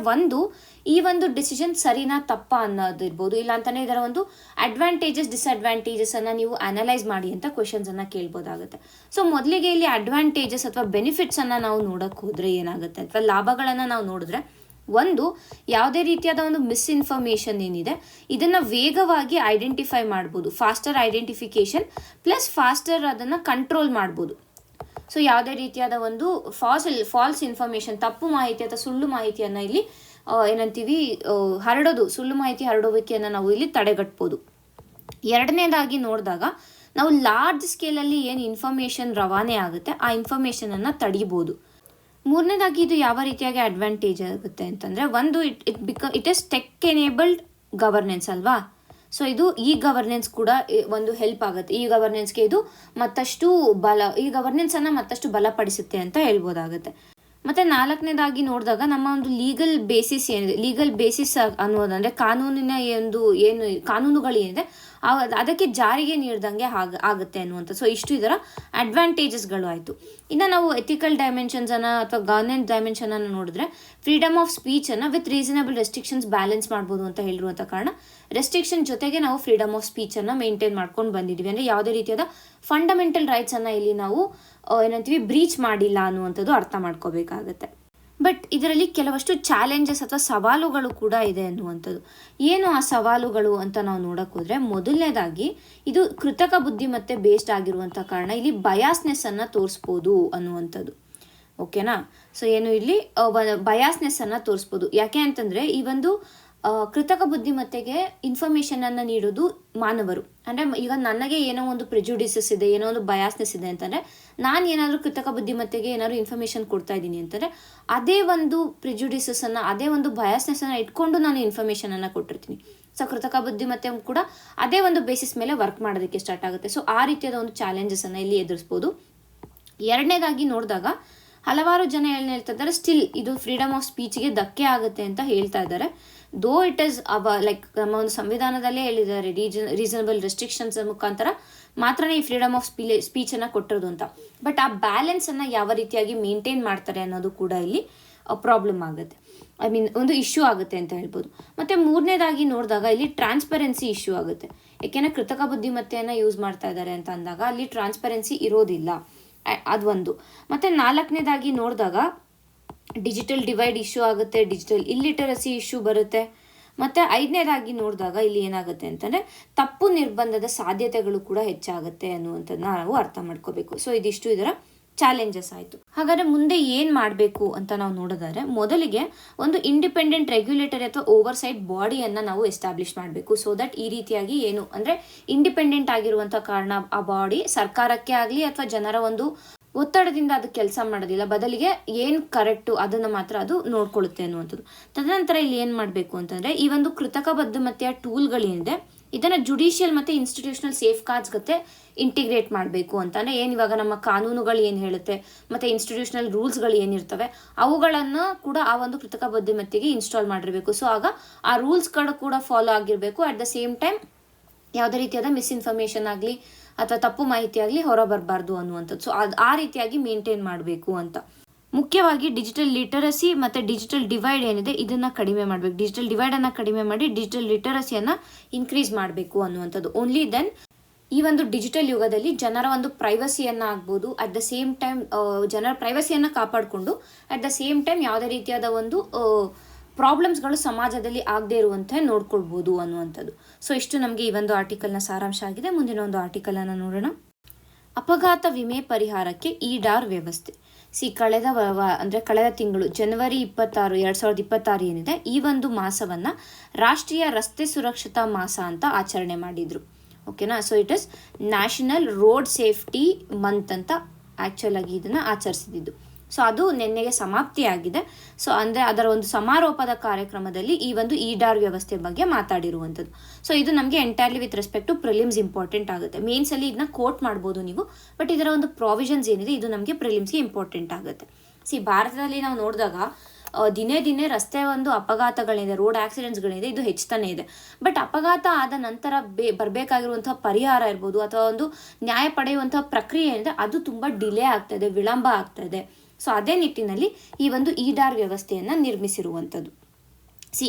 ಈ ಒಂದು ಡಿಸಿಷನ್ ಸರಿನಾ ತಪ್ಪಾ ಅನ್ನೋದಿರ್ಬೋದು, ಇಲ್ಲ ಅಂತಲೇ ಇದರ ಒಂದು ಅಡ್ವಾಂಟೇಜಸ್ ಡಿಸ್ಅಡ್ವಾಂಟೇಜಸನ್ನು ನೀವು ಅನಲೈಸ್ ಮಾಡಿ ಅಂತ ಕ್ವೆಶನ್ಸನ್ನು ಕೇಳ್ಬೋದಾಗುತ್ತೆ. ಸೊ ಮೊದಲಿಗೆ ಇಲ್ಲಿ ಅಡ್ವಾಂಟೇಜಸ್ ಅಥವಾ ಬೆನಿಫಿಟ್ಸನ್ನು ನಾವು ನೋಡೋಕ್ಕೆ ಹೋದರೆ ಏನಾಗುತ್ತೆ ಅಥವಾ ಲಾಭಗಳನ್ನು ನಾವು ನೋಡಿದ್ರೆ, ಯಾವುದೇ ರೀತಿಯಾದ ಒಂದು ಮಿಸ್ಇನ್ಫಾರ್ಮೇಷನ್ ಏನಿದೆ ಇದನ್ನು ವೇಗವಾಗಿ ಐಡೆಂಟಿಫೈ ಮಾಡ್ಬೋದು, ಫಾಸ್ಟರ್ ಐಡೆಂಟಿಫಿಕೇಷನ್ ಪ್ಲಸ್ ಫಾಸ್ಟರ್ ಅದನ್ನು ಕಂಟ್ರೋಲ್ ಮಾಡ್ಬೋದು. ಸೊ ಯಾವುದೇ ರೀತಿಯಾದ ಒಂದು ಫಾಲ್ಸ್ ಇನ್ಫಾರ್ಮೇಷನ್, ತಪ್ಪು ಮಾಹಿತಿ ಅಥವಾ ಸುಳ್ಳು ಮಾಹಿತಿಯನ್ನು ಇಲ್ಲಿ ಏನಂತೀವಿ ಸುಳ್ಳು ಮಾಹಿತಿ ಹರಡುವಿಕೆಯನ್ನು ನಾವು ಇಲ್ಲಿ ತಡೆಗಟ್ಬೋದು. ಎರಡನೇದಾಗಿ ನೋಡಿದಾಗ ನಾವು ಲಾರ್ಜ್ ಸ್ಕೇಲಲ್ಲಿ ಏನು ಇನ್ಫಾರ್ಮೇಷನ್ ರವಾನೆ ಆಗುತ್ತೆ ಆ ಇನ್ಫಾರ್ಮೇಷನನ್ನು ತಡಿಬೋದು. ಮೂರನೇದಾಗಿ ಇದು ಯಾವ ರೀತಿಯಾಗಿ ಅಡ್ವಾಂಟೇಜ್ ಆಗುತ್ತೆ ಅಂತಂದರೆ, it is tech enabled governance ಅಲ್ವಾ. ಸೊ ಇದು ಈ ಗವರ್ನೆನ್ಸ್ ಕೂಡ ಒಂದು ಹೆಲ್ಪ್ ಆಗುತ್ತೆ. ಈ ಗವರ್ನೆನ್ಸ್ಗೆ ಇದು ಈ ಗವರ್ನೆನ್ಸನ್ನು ಮತ್ತಷ್ಟು ಬಲಪಡಿಸುತ್ತೆ ಅಂತ ಹೇಳ್ಬೋದಾಗುತ್ತೆ. ಮತ್ತು ನಾಲ್ಕನೇದಾಗಿ ನೋಡಿದಾಗ ನಮ್ಮ ಒಂದು ಲೀಗಲ್ ಬೇಸಿಸ್ ಅನ್ನೋದಂದರೆ ಕಾನೂನುಗಳು ಏನಿದೆ ಅದಕ್ಕೆ ಜಾರಿಗೆ ನೀಡ್ದಂಗೆ ಆಗುತ್ತೆ ಅನ್ನುವಂಥ. ಸೊ ಇಷ್ಟು ಇದರ ಅಡ್ವಾಂಟೇಜಸ್ಗಳು ಆಯಿತು. ಇನ್ನು ನಾವು ಎಥಿಕಲ್ ಡೈಮೆನ್ಷನ್ಸನ್ನು ಅಥವಾ ಗವರ್ನೆನ್ಸ್ ಡೈಮೆನ್ಷನನ್ನು ನೋಡಿದ್ರೆ, ಫ್ರೀಡಮ್ ಆಫ್ ಸ್ಪೀಚನ್ನು ವಿತ್ ರೀಸನಬಲ್ ರೆಸ್ಟ್ರಿಕ್ಷನ್ಸ್ ಬ್ಯಾಲೆನ್ಸ್ ಮಾಡ್ಬೋದು ಅಂತ ಹೇಳಿರುವಂಥ ಕಾರಣ ರೆಸ್ಟ್ರಿಕ್ಷನ್ ಜೊತೆಗೆ ನಾವು ಫ್ರೀಡಮ್ ಆಫ್ ಸ್ಪೀಚನ್ನು ಮೇಂಟೈನ್ ಮಾಡ್ಕೊಂಡು ಬಂದಿದ್ದೀವಿ. ಅಂದರೆ ಯಾವುದೇ ರೀತಿಯಾದ ಫಂಡಮೆಂಟಲ್ ರೈಟ್ಸನ್ನು ಇಲ್ಲಿ ನಾವು ಏನಂತೀವಿ ಬ್ರೀಚ್ ಮಾಡಿಲ್ಲ ಅನ್ನುವಂಥದ್ದು ಅರ್ಥ ಮಾಡ್ಕೋಬೇಕಾಗತ್ತೆ. ಬಟ್ ಇದರಲ್ಲಿ ಕೆಲವಷ್ಟು ಚಾಲೆಂಜಸ್ ಅಥವಾ ಸವಾಲುಗಳು ಕೂಡ ಇದೆ ಅನ್ನುವಂಥದ್ದು. ಏನು ಆ ಸವಾಲುಗಳು ಅಂತ ನಾವು ನೋಡೋಕೆ ಹೋದರೆ, ಮೊದಲನೇದಾಗಿ ಇದು ಕೃತಕ ಬುದ್ಧಿಮತ್ತೆ ಬೇಸ್ಡ್ ಆಗಿರುವಂಥ ಕಾರಣ ಇಲ್ಲಿ ಬಯಾಸ್ನೆಸ್ಸನ್ನು ತೋರಿಸ್ಬೋದು ಅನ್ನುವಂಥದ್ದು. ಓಕೆನಾ. ಸೊ ಏನು ಇಲ್ಲಿ ಬಯಾಸ್ನೆಸ್ಸನ್ನು ತೋರಿಸ್ಬೋದು. ಯಾಕೆ ಅಂತಂದರೆ ಈ ಒಂದು ಕೃತಕ ಬುದ್ಧಿಮತ್ತೆಗೆ ಇನ್ಫಾರ್ಮೇಷನನ್ನು ನೀಡೋದು ಮಾನವರು. ಅಂದರೆ ಈಗ ನನಗೆ ಏನೋ ಒಂದು ಪ್ರೆಜುಡಿಸಸ್ ಇದೆ, ಏನೋ ಒಂದು ಬಯಾಸ್ನೆಸ್ ಇದೆ ಅಂತಂದರೆ, ನಾನು ಏನಾದರೂ ಕೃತಕ ಬುದ್ಧಿಮತ್ತೆಗೆ ಏನಾದರೂ ಇನ್ಫಾರ್ಮೇಷನ್ ಕೊಡ್ತಾ ಇದ್ದೀನಿ ಅಂತಂದರೆ ಅದೇ ಒಂದು ಪ್ರೆಜುಡಿಸಸ್ಸನ್ನು ಅದೇ ಒಂದು ಬಯಾಸ್ನೆಸ್ಸನ್ನು ಇಟ್ಕೊಂಡು ನಾನು ಇನ್ಫಾರ್ಮೇಷನನ್ನು ಕೊಟ್ಟಿರ್ತೀನಿ. ಸೊ ಕೃತಕ ಬುದ್ಧಿಮತ್ತೆ ಕೂಡ ಅದೇ ಒಂದು ಬೇಸಿಸ್ ಮೇಲೆ ವರ್ಕ್ ಮಾಡೋದಕ್ಕೆ ಸ್ಟಾರ್ಟ್ ಆಗುತ್ತೆ. ಸೊ ಆ ರೀತಿಯಾದ ಒಂದು ಚಾಲೆಂಜಸನ್ನು ಇಲ್ಲಿ ಎದುರಿಸ್ಬೋದು. ಎರಡನೇದಾಗಿ ನೋಡಿದಾಗ ಹಲವಾರು ಜನ ಏನು ಹೇಳ್ತಾ ಇದ್ದಾರೆ, ಸ್ಟಿಲ್ ಇದು ಫ್ರೀಡಮ್ ಆಫ್ ಸ್ಪೀಚ್ಗೆ ಧಕ್ಕೆ ಆಗುತ್ತೆ ಅಂತ ಹೇಳ್ತಾ ಇದ್ದಾರೆ. ದೋ ಇಟ್ ಈಸ್ ನಮ್ಮ ಒಂದು ಸಂವಿಧಾನದಲ್ಲೇ ಹೇಳಿದ್ದಾರೆ ರೀಸನಬಲ್ ರೆಸ್ಟ್ರಿಕ್ಷನ್ಸ್ ಮುಖಾಂತರ ಮಾತ್ರನೇ ಈ ಫ್ರೀಡಮ್ ಆಫ್ ಸ್ಪೀಚನ್ನು ಕೊಟ್ಟಿರೋದು ಅಂತ. ಬಟ್ ಆ ಬ್ಯಾಲೆನ್ಸನ್ನು ಯಾವ ರೀತಿಯಾಗಿ ಮೇಂಟೈನ್ ಮಾಡ್ತಾರೆ ಅನ್ನೋದು ಕೂಡ ಇಲ್ಲಿ ಪ್ರಾಬ್ಲಮ್ ಆಗುತ್ತೆ, ಒಂದು ಇಶ್ಯೂ ಆಗುತ್ತೆ ಅಂತ ಹೇಳ್ಬೋದು. ಮತ್ತು ಮೂರನೇದಾಗಿ ನೋಡಿದಾಗ ಇಲ್ಲಿ ಟ್ರಾನ್ಸ್ಪರೆನ್ಸಿ ಇಶ್ಯೂ ಆಗುತ್ತೆ. ಏಕೆಂದರೆ ಕೃತಕ ಬುದ್ಧಿಮತ್ತೆಯನ್ನು ಯೂಸ್ ಮಾಡ್ತಾ ಇದ್ದಾರೆ ಅಂತ ಅಂದಾಗ ಅಲ್ಲಿ ಟ್ರಾನ್ಸ್ಪರೆನ್ಸಿ ಇರೋದಿಲ್ಲ, ಅದೊಂದು. ಮತ್ತು ನಾಲ್ಕನೇದಾಗಿ ನೋಡಿದಾಗ ಡಿಜಿಟಲ್ ಡಿವೈಡ್ ಇಶ್ಯೂ ಆಗುತ್ತೆ, ಡಿಜಿಟಲ್ ಇಲ್ಲಿಟರಸಿ ಇಶ್ಯೂ ಬರುತ್ತೆ. ಮತ್ತು ಐದನೇದಾಗಿ ನೋಡಿದಾಗ ಇಲ್ಲಿ ಏನಾಗುತ್ತೆ ಅಂತಂದರೆ ತಪ್ಪು ನಿರ್ಬಂಧದ ಸಾಧ್ಯತೆಗಳು ಕೂಡ ಹೆಚ್ಚಾಗುತ್ತೆ ಅನ್ನುವಂಥದ್ದನ್ನ ನಾವು ಅರ್ಥ ಮಾಡ್ಕೋಬೇಕು. ಸೊ ಇದಿಷ್ಟು ಇದರ ಚಾಲೆಂಜಸ್ ಆಯಿತು. ಹಾಗಾದರೆ ಮುಂದೆ ಏನು ಮಾಡಬೇಕು ಅಂತ ನಾವು ನೋಡಿದರೆ, ಮೊದಲಿಗೆ ಒಂದು ಇಂಡಿಪೆಂಡೆಂಟ್ ರೆಗ್ಯುಲೇಟರಿ ಅಥವಾ ಓವರ್ಸೈಟ್ ಬಾಡಿಯನ್ನು ನಾವು ಎಸ್ಟಾಬ್ಲಿಷ್ ಮಾಡಬೇಕು. ಸೊ ದಟ್ ಈ ರೀತಿಯಾಗಿ ಏನು ಅಂದರೆ ಇಂಡಿಪೆಂಡೆಂಟ್ ಆಗಿರುವಂಥ ಕಾರಣ ಆ ಬಾಡಿ ಸರ್ಕಾರಕ್ಕೆ ಆಗಲಿ ಅಥವಾ ಜನರ ಒಂದು ಒತ್ತಡದಿಂದ ಅದು ಕೆಲಸ ಮಾಡೋದಿಲ್ಲ, ಬದಲಿಗೆ ಏನು ಕರೆಕ್ಟು ಅದನ್ನು ಮಾತ್ರ ಅದು ನೋಡ್ಕೊಳ್ಳುತ್ತೆ ಅನ್ನುವಂಥದ್ದು. ತದನಂತರ ಇಲ್ಲಿ ಏನು ಮಾಡಬೇಕು ಅಂತಂದರೆ, ಈ ಒಂದು ಕೃತಕ ಬುದ್ಧಿಮತ್ತೆಯ ಟೂಲ್ಗಳೇನಿದೆ ಇದನ್ನು ಜುಡಿಷಿಯಲ್ ಮತ್ತು ಇನ್ಸ್ಟಿಟ್ಯೂಷನಲ್ ಸೇಫ್ ಗಾರ್ಡ್ಸ್ ಜೊತೆ ಇಂಟಿಗ್ರೇಟ್ ಮಾಡಬೇಕು ಅಂತಂದರೆ, ಏನು ಇವಾಗ ನಮ್ಮ ಕಾನೂನುಗಳು ಏನು ಹೇಳುತ್ತೆ ಮತ್ತು ಇನ್ಸ್ಟಿಟ್ಯೂಷನಲ್ ರೂಲ್ಸ್ಗಳು ಏನಿರ್ತವೆ ಅವುಗಳನ್ನು ಕೂಡ ಆ ಒಂದು ಕೃತಕ ಬುದ್ಧಿಮತ್ತೆಗೆ ಇನ್ಸ್ಟಾಲ್ ಮಾಡಿರಬೇಕು. ಸೊ ಆಗ ಆ ರೂಲ್ಸ್ಗಳು ಕೂಡ ಫಾಲೋ ಆಗಿರಬೇಕು. ಅಟ್ ದ ಸೇಮ್ ಟೈಮ್ ಯಾವುದೇ ರೀತಿಯಾದ ಮಿಸ್ಇನ್ಫಾರ್ಮೇಷನ್ ಆಗಲಿ ಅಥವಾ ತಪ್ಪು ಮಾಹಿತಿ ಆಗಲಿ ಹೊರ ಬರಬಾರ್ದು ಅನ್ನುವಂಥದ್ದು. ಸೊ ಆ ರೀತಿಯಾಗಿ ಮೇಂಟೈನ್ ಮಾಡಬೇಕು ಅಂತ. ಮುಖ್ಯವಾಗಿ ಡಿಜಿಟಲ್ ಲಿಟರಸಿ ಮತ್ತು ಡಿಜಿಟಲ್ ಡಿವೈಡ್ ಏನಿದೆ ಇದನ್ನು ಕಡಿಮೆ ಮಾಡಬೇಕು. ಡಿಜಿಟಲ್ ಡಿವೈಡನ್ನು ಕಡಿಮೆ ಮಾಡಿ ಡಿಜಿಟಲ್ ಲಿಟರಸಿಯನ್ನು ಇನ್ಕ್ರೀಸ್ ಮಾಡಬೇಕು ಅನ್ನುವಂಥದ್ದು. ಓನ್ಲಿ ದೆನ್ ಈ ಒಂದು ಡಿಜಿಟಲ್ ಯುಗದಲ್ಲಿ ಜನರ ಒಂದು ಪ್ರೈವಸಿಯನ್ನು ಆಗ್ಬೋದು, ಅಟ್ ದ ಸೇಮ್ ಟೈಮ್ ಜನರ ಪ್ರೈವಸಿಯನ್ನು ಕಾಪಾಡಿಕೊಂಡು ಅಟ್ ದ ಸೇಮ್ ಟೈಮ್ ಯಾವುದೇ ರೀತಿಯಾದ ಒಂದು ಪ್ರಾಬ್ಲಮ್ಸ್ಗಳು ಸಮಾಜದಲ್ಲಿ ಆಗದೇ ಇರುವಂತೆ ನೋಡ್ಕೊಳ್ಬೋದು ಅನ್ನುವಂಥದ್ದು. ಸೊ ಇಷ್ಟು ನಮಗೆ ಈ ಒಂದು ಆರ್ಟಿಕಲ್ನ ಸಾರಾಂಶ ಆಗಿದೆ. ಮುಂದಿನ ಒಂದು ಆರ್ಟಿಕಲನ್ನು ನೋಡೋಣ. ಅಪಘಾತ ವಿಮೆ ಪರಿಹಾರಕ್ಕೆ ಈಡಾರ್ ವ್ಯವಸ್ಥೆ. ಕಳೆದ ತಿಂಗಳು ಜನವರಿ 26, 2026 ಏನಿದೆ ಈ ಒಂದು ಮಾಸವನ್ನು ರಾಷ್ಟ್ರೀಯ ರಸ್ತೆ ಸುರಕ್ಷತಾ ಮಾಸ ಅಂತ ಆಚರಣೆ ಮಾಡಿದರು. ಓಕೆನಾ. So it is national road safety month ಅಂತ ಆ್ಯಕ್ಚುಲ್ ಆಗಿ ಇದನ್ನು ಆಚರಿಸಿದ್ದು. ಸೊ ಅದು ನಿನ್ನೆಗೆ ಸಮಾಪ್ತಿಯಾಗಿದೆ. ಸೊ ಅಂದರೆ ಅದರ ಒಂದು ಸಮಾರೋಪದ ಕಾರ್ಯಕ್ರಮದಲ್ಲಿ ಈ ಒಂದು ಈಡಾರ್ ವ್ಯವಸ್ಥೆ ಬಗ್ಗೆ ಮಾತಾಡಿರುವಂಥದ್ದು. ಸೊ ಇದು ನಮಗೆ entirely with respect to prelims important ಆಗುತ್ತೆ. ಮೇನ್ಸಲ್ಲಿ ಇದನ್ನ ಕೋಟ್ ಮಾಡ್ಬೋದು ನೀವು, ಬಟ್ ಇದರ ಒಂದು ಪ್ರಾವಿಷನ್ಸ್ ಏನಿದೆ ಇದು ನಮಗೆ ಪ್ರಿಲಿಮ್ಸ್ಗೆ ಇಂಪಾರ್ಟೆಂಟ್ ಆಗುತ್ತೆ. ಭಾರತದಲ್ಲಿ ನಾವು ನೋಡಿದಾಗ ದಿನೇ ದಿನೇ ರಸ್ತೆ ಒಂದು ಅಪಘಾತಗಳಿದೆ, ರೋಡ್ ಆಕ್ಸಿಡೆಂಟ್ಸ್ಗಳಿದೆ, ಇದು ಹೆಚ್ಚುತ್ತಾನೆ ಇದೆ. ಬಟ್ ಅಪಘಾತ ಆದ ನಂತರ ಬರಬೇಕಾಗಿರುವಂತಹ ಪರಿಹಾರ ಇರ್ಬೋದು ಅಥವಾ ಒಂದು ನ್ಯಾಯ ಪಡೆಯುವಂತಹ ಪ್ರಕ್ರಿಯೆ ಏನಿದೆ ಅದು ತುಂಬ ಡಿಲೇ ಆಗ್ತಾಯಿದೆ, ವಿಳಂಬ ಆಗ್ತಾಯಿದೆ. ಸೊ ಅದೇ ನಿಟ್ಟಿನಲ್ಲಿ ಈ ಒಂದು ಇ-ಡಾರ್ ವ್ಯವಸ್ಥೆಯನ್ನು ನಿರ್ಮಿಸಿರುವಂಥದ್ದು.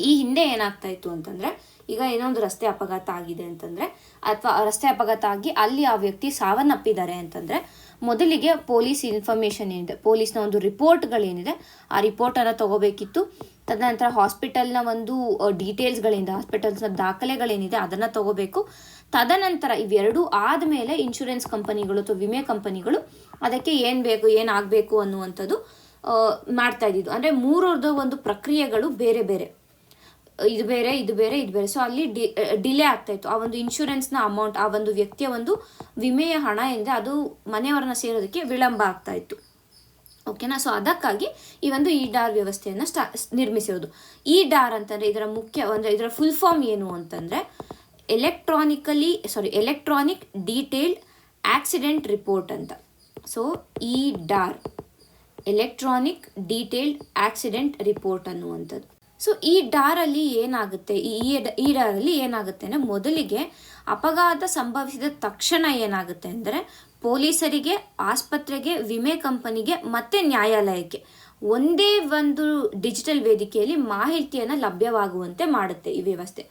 ಈ ಹಿಂದೆ ಏನಾಗ್ತಾ ಇತ್ತು ಅಂತಂದರೆ, ಈಗ ಏನೋ ಒಂದು ರಸ್ತೆ ಅಪಘಾತ ಆಗಿದೆ ಅಂತಂದರೆ ಅಥವಾ ರಸ್ತೆ ಅಪಘಾತ ಆಗಿ ಅಲ್ಲಿ ಆ ವ್ಯಕ್ತಿ ಸಾವನ್ನಪ್ಪಿದ್ದಾರೆ ಅಂತಂದರೆ ಮೊದಲಿಗೆ ಪೊಲೀಸ್ ಇನ್ಫಾರ್ಮೇಷನ್ ಏನಿದೆ, ಪೊಲೀಸ್ನ ಒಂದು ರಿಪೋರ್ಟ್ಗಳೇನಿದೆ ಆ ರಿಪೋರ್ಟನ್ನು ತಗೋಬೇಕಿತ್ತು. ತದನಂತರ ಹಾಸ್ಪಿಟಲ್ನ ಒಂದು ಡೀಟೇಲ್ಸ್ಗಳಿಂದ, ಹಾಸ್ಪಿಟಲ್ಸ್ನ ದಾಖಲೆಗಳೇನಿದೆ ಅದನ್ನು ತಗೋಬೇಕು. ತದನಂತರ ಇವೆರಡೂ ಆದಮೇಲೆ ಇನ್ಶೂರೆನ್ಸ್ ಕಂಪನಿಗಳು ಅಥವಾ ವಿಮೆ ಕಂಪನಿಗಳು ಅದಕ್ಕೆ ಏನು ಬೇಕು, ಏನಾಗಬೇಕು ಅನ್ನುವಂಥದ್ದು ಮಾಡ್ತಾ ಇದ್ದಿದ್ದು. ಅಂದರೆ ಮೂರರದ್ದು ಒಂದು ಪ್ರಕ್ರಿಯೆಗಳು ಬೇರೆ ಬೇರೆ, ಇದು ಬೇರೆ ಇದು ಬೇರೆ ಇದು ಬೇರೆ. ಸೊ ಅಲ್ಲಿ ಡಿಲೇ ಆಗ್ತಾಯಿತ್ತು. ಆ ಒಂದು ಇನ್ಶೂರೆನ್ಸ್ನ ಅಮೌಂಟ್, ಆ ಒಂದು ವ್ಯಕ್ತಿಯ ಒಂದು ವಿಮೆಯ ಹಣ ಏನಿದೆ ಅದು ಮನೆಯವರನ್ನ ಸೇರೋದಕ್ಕೆ ವಿಳಂಬ ಆಗ್ತಾಯಿತ್ತು. ಓಕೆನಾ. ಸೊ ಅದಕ್ಕಾಗಿ ಈ ಒಂದು ಇ-ಡಾರ್ ವ್ಯವಸ್ಥೆಯನ್ನು ನಿರ್ಮಿಸಿರೋದು. ಇ-ಡಾರ್ ಅಂತಂದರೆ ಇದರ ಅಂದರೆ ಇದರ ಫುಲ್ ಫಾರ್ಮ್ ಏನು ಅಂತಂದರೆ ಎಲೆಕ್ಟ್ರಾನಿಕ್ ಡೀಟೇಲ್ಡ್ ಆಕ್ಸಿಡೆಂಟ್ ರಿಪೋರ್ಟ್ ಅಂತ. So eDAR, electronic detailed accident report ಅನ್ನುವಂಥದ್ದು. ಸೊ ಇ-ಡಾರಲ್ಲಿ ಏನಾಗುತ್ತೆ, ಇ-ಡಾರಲ್ಲಿ ಏನಾಗುತ್ತೆ ಅಂದರೆ ಮೊದಲಿಗೆ ಅಪಘಾತ ಸಂಭವಿಸಿದ ತಕ್ಷಣ ಏನಾಗುತ್ತೆ ಅಂದರೆ ಪೊಲೀಸರಿಗೆ, ಆಸ್ಪತ್ರೆಗೆ, ವಿಮೆ ಕಂಪನಿಗೆ ಮತ್ತು ನ್ಯಾಯಾಲಯಕ್ಕೆ ಒಂದೇ ಒಂದು ಡಿಜಿಟಲ್ ವೇದಿಕೆಯಲ್ಲಿ ಮಾಹಿತಿಯನ್ನು ಲಭ್ಯವಾಗುವಂತೆ ಮಾಡುತ್ತೆ ಈ ವ್ಯವಸ್ಥೆ.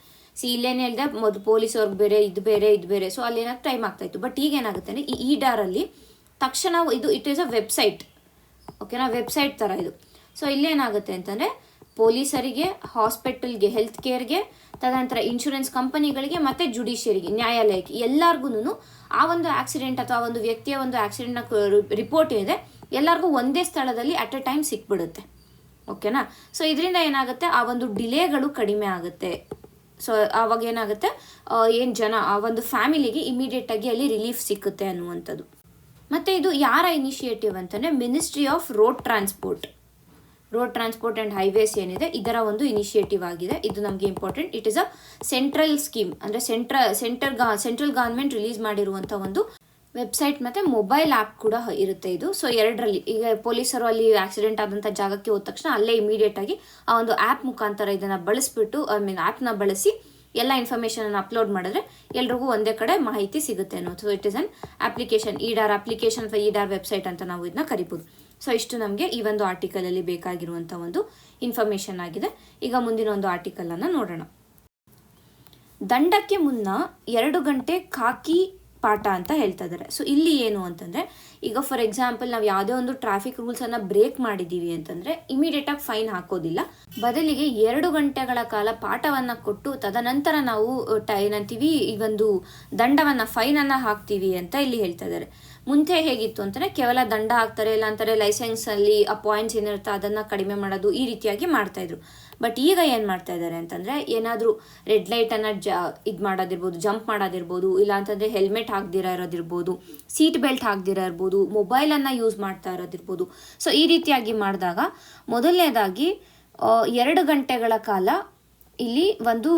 ಇಲ್ಲೇನು ಹೇಳಿದೆ, ಮೊದಲು ಪೊಲೀಸವ್ರಿಗೆ ಬೇರೆ ಇದು ಬೇರೆ ಇದು ಬೇರೆ. ಸೊ ಅಲ್ಲಿ ಏನಾದ್ರು ಟೈಮ್ ಆಗ್ತಾಯಿತ್ತು. ಬಟ್ ಈಗ ಏನಾಗುತ್ತೆ ಅಂದರೆ ಈ ಇ-ಡಾರಲ್ಲಿ ತಕ್ಷಣ ಇಟ್ ಈಸ್ ಅ ವೆಬ್ಸೈಟ್. ಓಕೆನಾ, ವೆಬ್ಸೈಟ್ ಥರ ಇದು. ಸೊ ಇಲ್ಲೇನಾಗುತ್ತೆ ಅಂತಂದರೆ ಪೊಲೀಸರಿಗೆ, ಹಾಸ್ಪಿಟಲ್ಗೆ, ಹೆಲ್ತ್ ಕೇರ್ಗೆ, ತದನಂತರ ಇನ್ಶೂರೆನ್ಸ್ ಕಂಪನಿಗಳಿಗೆ ಮತ್ತು ಜುಡಿಷಿಯರಿಗೆ, ನ್ಯಾಯಾಲಯಕ್ಕೆ ಎಲ್ಲರಿಗೂ ಆ ಒಂದು ಆಕ್ಸಿಡೆಂಟ್ ಅಥವಾ ಒಂದು ವ್ಯಕ್ತಿಯ ಒಂದು ಆಕ್ಸಿಡೆಂಟ್ನ ರಿಪೋರ್ಟ್ ಏನಿದೆ ಎಲ್ಲರಿಗೂ ಒಂದೇ ಸ್ಥಳದಲ್ಲಿ ಅಟ್ ಎ ಟೈಮ್ ಸಿಕ್ಬಿಡುತ್ತೆ. ಓಕೆನಾ. ಸೊ ಇದರಿಂದ ಏನಾಗುತ್ತೆ, ಆ ಒಂದು ಡಿಲೇಗಳು ಕಡಿಮೆ ಆಗುತ್ತೆ. ಸೊ ಆವಾಗ ಏನಾಗುತ್ತೆ, ಆ ಒಂದು ಫ್ಯಾಮಿಲಿಗೆ ಇಮಿಡಿಯೇಟಾಗಿ ಅಲ್ಲಿ ರಿಲೀಫ್ ಸಿಕ್ಕುತ್ತೆ ಅನ್ನುವಂಥದ್ದು. ಮತ್ತು ಇದು ಯಾರ ಇನಿಷಿಯೇಟಿವ್ ಅಂತಂದರೆ ministry of road transport and highways ಏನಿದೆ ಇದರ ಒಂದು ಇನಿಷಿಯೇಟಿವ್ ಆಗಿದೆ. ಇದು ನಮಗೆ important. It is a central scheme, ಅಂದರೆ ಸೆಂಟ್ರಲ್ ಗವರ್ಮೆಂಟ್ ರಿಲೀಸ್ ಮಾಡಿರುವಂಥ ಒಂದು ವೆಬ್ಸೈಟ್ ಮತ್ತು ಮೊಬೈಲ್ ಆ್ಯಪ್ ಕೂಡ ಇರುತ್ತೆ ಇದು. ಸೊ ಎರಡರಲ್ಲಿ ಈಗ ಪೊಲೀಸರು ಅಲ್ಲಿ ಆಕ್ಸಿಡೆಂಟ್ ಆದಂಥ ಜಾಗಕ್ಕೆ ಹೋದ ತಕ್ಷಣ ಅಲ್ಲೇ ಇಮಿಡಿಯೇಟಾಗಿ ಆ ಒಂದು ಆ್ಯಪ್ ಮುಖಾಂತರ ಇದನ್ನು ಬಳಸಿಬಿಟ್ಟು ಆ್ಯಪ್ನ ಬಳಸಿ ಎಲ್ಲ ಇನ್ಫಾರ್ಮೇಷನನ್ನು ಅಪ್ಲೋಡ್ ಮಾಡಿದ್ರೆ ಎಲ್ರಿಗೂ ಒಂದೇ ಕಡೆ ಮಾಹಿತಿ ಸಿಗುತ್ತೆ ಅನ್ನೋದು. So it is an application, eDAR application ಅಥವಾ ಇ-ಡಾರ್ ವೆಬ್ಸೈಟ್ ಅಂತ ನಾವು ಇದನ್ನ ಕರಿಬೋದು. ಸೊ ಇಷ್ಟು ನಮಗೆ ಈ ಒಂದು ಆರ್ಟಿಕಲಲ್ಲಿ ಬೇಕಾಗಿರುವಂಥ ಒಂದು ಇನ್ಫಾರ್ಮೇಷನ್ ಆಗಿದೆ. ಈಗ ಮುಂದಿನ ಒಂದು ಆರ್ಟಿಕಲನ್ನು ನೋಡೋಣ. ದಂಡಕ್ಕೆ ಮುನ್ನ 2 ಗಂಟೆ ಖಾಕಿ ಪಾಠ ಅಂತ ಹೇಳ್ತಾ ಇದ್ದಾರೆ. ಸೊ ಇಲ್ಲಿ ಏನು ಅಂತಂದರೆ, ಈಗ ಫಾರ್ ಎಕ್ಸಾಂಪಲ್ ನಾವು ಯಾವುದೇ ಒಂದು ಟ್ರಾಫಿಕ್ ರೂಲ್ಸನ್ನು ಬ್ರೇಕ್ ಮಾಡಿದ್ದೀವಿ ಅಂತಂದರೆ ಇಮಿಡಿಯೇಟಾಗಿ ಫೈನ್ ಹಾಕೋದಿಲ್ಲ. ಬದಲಿಗೆ 2 ಗಂಟೆಗಳ ಕಾಲ ಪಾಠವನ್ನು ಕೊಟ್ಟು ತದನಂತರ ನಾವು ಏನಂತೀವಿ ಈ ಒಂದು ದಂಡವನ್ನು, ಫೈನನ್ನು ಹಾಕ್ತೀವಿ ಅಂತ ಇಲ್ಲಿ ಹೇಳ್ತಾ ಇದ್ದಾರೆ. ಮುಂಚೆ ಹೇಗಿತ್ತು ಅಂತಂದರೆ ಕೇವಲ ದಂಡ ಹಾಕ್ತಾರೆ, ಇಲ್ಲ ಅಂತಾರೆ ಲೈಸೆನ್ಸಲ್ಲಿ ಆ ಪಾಯಿಂಟ್ಸ್ ಏನಿರುತ್ತೆ ಅದನ್ನು ಕಡಿಮೆ ಮಾಡೋದು, ಈ ರೀತಿಯಾಗಿ ಮಾಡ್ತಾಯಿದ್ರು. ಬಟ್ ಈಗ ಏನು ಮಾಡ್ತಾ ಇದ್ದಾರೆ ಅಂತಂದರೆ ಏನಾದರೂ ರೆಡ್ ಲೈಟನ್ನು ಇದು ಮಾಡೋದಿರ್ಬೋದು, ಜಂಪ್ ಮಾಡೋದಿರ್ಬೋದು, ಇಲ್ಲ ಅಂತಂದರೆ ಹೆಲ್ಮೆಟ್ ಹಾಕ್ದಿರ ಇರೋದಿರ್ಬೋದು, ಸೀಟ್ ಬೆಲ್ಟ್ ಹಾಕ್ದಿರ ಇರ್ಬೋದು, ಮೊಬೈಲನ್ನು ಯೂಸ್ ಮಾಡ್ತಾ ಇರೋದಿರ್ಬೋದು. ಸೊ ಈ ರೀತಿಯಾಗಿ ಮಾಡಿದಾಗ ಮೊದಲನೇದಾಗಿ 2 ಗಂಟೆಗಳ ಕಾಲ ಇಲ್ಲಿ ಒಂದು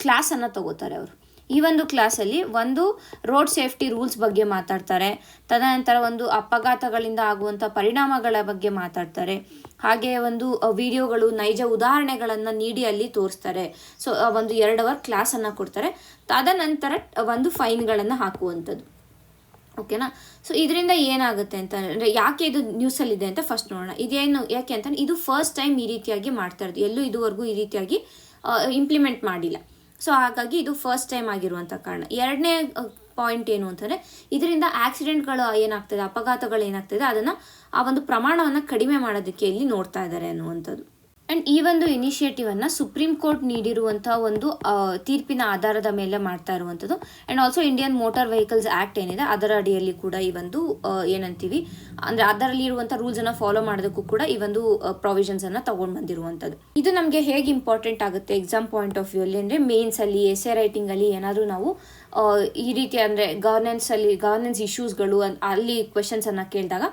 ಕ್ಲಾಸನ್ನು ತಗೋತಾರೆ ಅವರು. ಈ ಒಂದು ಕ್ಲಾಸಲ್ಲಿ ಒಂದು ರೋಡ್ ಸೇಫ್ಟಿ ರೂಲ್ಸ್ ಬಗ್ಗೆ ಮಾತಾಡ್ತಾರೆ, ತದನಂತರ ಒಂದು ಅಪಘಾತಗಳಿಂದ ಆಗುವಂಥ ಪರಿಣಾಮಗಳ ಬಗ್ಗೆ ಮಾತಾಡ್ತಾರೆ, ಹಾಗೆ ಒಂದು ವಿಡಿಯೋಗಳು, ನೈಜ ಉದಾಹರಣೆಗಳನ್ನು ನೀಡಿ ಅಲ್ಲಿ ತೋರಿಸ್ತಾರೆ. ಸೊ ಒಂದು 2 ಅವರ್ ಕ್ಲಾಸನ್ನು ಕೊಡ್ತಾರೆ. ತದನಂತರ ಒಂದು ಫೈನ್ಗಳನ್ನು ಹಾಕುವಂಥದ್ದು. ಓಕೆನಾ. ಸೊ ಇದರಿಂದ ಏನಾಗುತ್ತೆ ಅಂತಂದರೆ, ಯಾಕೆ ಇದು ನ್ಯೂಸಲ್ಲಿದೆ ಅಂತ ಫಸ್ಟ್ ನೋಡೋಣ. ಇದೇನು ಯಾಕೆ ಅಂತಂದರೆ ಇದು ಫಸ್ಟ್ ಟೈಮ್ ಈ ರೀತಿಯಾಗಿ ಮಾಡ್ತಾ ಇರೋದು, ಎಲ್ಲೂ ಇದುವರೆಗೂ ಈ ರೀತಿಯಾಗಿ ಇಂಪ್ಲಿಮೆಂಟ್ ಮಾಡಿಲ್ಲ. ಸೊ ಹಾಗಾಗಿ ಇದು ಫಸ್ಟ್ ಟೈಮ್ ಆಗಿರುವಂಥ ಕಾರಣ. ಎರಡನೇ ಪಾಯಿಂಟ್ ಏನು ಅಂತಂದರೆ ಇದರಿಂದ ಆಕ್ಸಿಡೆಂಟ್ಗಳು ಏನಾಗ್ತದೆ, ಅಪಘಾತಗಳು ಏನಾಗ್ತದೆ ಅದನ್ನು ಆ ಒಂದು ಪ್ರಮಾಣವನ್ನು ಕಡಿಮೆ ಮಾಡೋದಕ್ಕೆ ಇಲ್ಲಿ ನೋಡ್ತಾ ಇದ್ದಾರೆ ಅನ್ನುವಂಥದ್ದು. ಆ್ಯಂಡ್ ಈ ಒಂದು ಇನಿಷಿಯೇಟಿವನ್ನು ಸುಪ್ರೀಂ ಕೋರ್ಟ್ ನೀಡಿರುವಂಥ ಒಂದು ತೀರ್ಪಿನ ಆಧಾರದ ಮೇಲೆ ಮಾಡ್ತಾ ಇರುವಂಥದ್ದು. And also Indian motor vehicles act ಏನಿದೆ ಅದರ ಅಡಿಯಲ್ಲಿ ಕೂಡ ಈ ಒಂದು ಏನಂತೀವಿ ಅಂದರೆ ಅದರಲ್ಲಿ ಇರುವಂಥ ರೂಲ್ಸನ್ನು ಫಾಲೋ ಮಾಡೋದಕ್ಕೂ ಕೂಡ ಈ ಒಂದು ಪ್ರಾವಿಷನ್ಸನ್ನು ತೊಗೊಂಡು ಬಂದಿರುವಂಥದ್ದು. ಇದು ನಮಗೆ ಹೇಗೆ ಇಂಪಾರ್ಟೆಂಟ್ ಆಗುತ್ತೆ ಎಕ್ಸಾಮ್ ಪಾಯಿಂಟ್ ಆಫ್ ವ್ಯೂ ಅಲ್ಲಿ ಅಂದರೆ ಮೇನ್ಸಲ್ಲಿ, ಎಸ್ಸೆ ರೈಟಿಂಗಲ್ಲಿ ಏನಾದರೂ ನಾವು ಈ ರೀತಿ ಅಂದರೆ ಗವರ್ನೆನ್ಸ್ ಇಶ್ಯೂಸ್ಗಳು ಅಲ್ಲಿ ಕ್ವೆಶನ್ಸನ್ನು ಕೇಳಿದಾಗ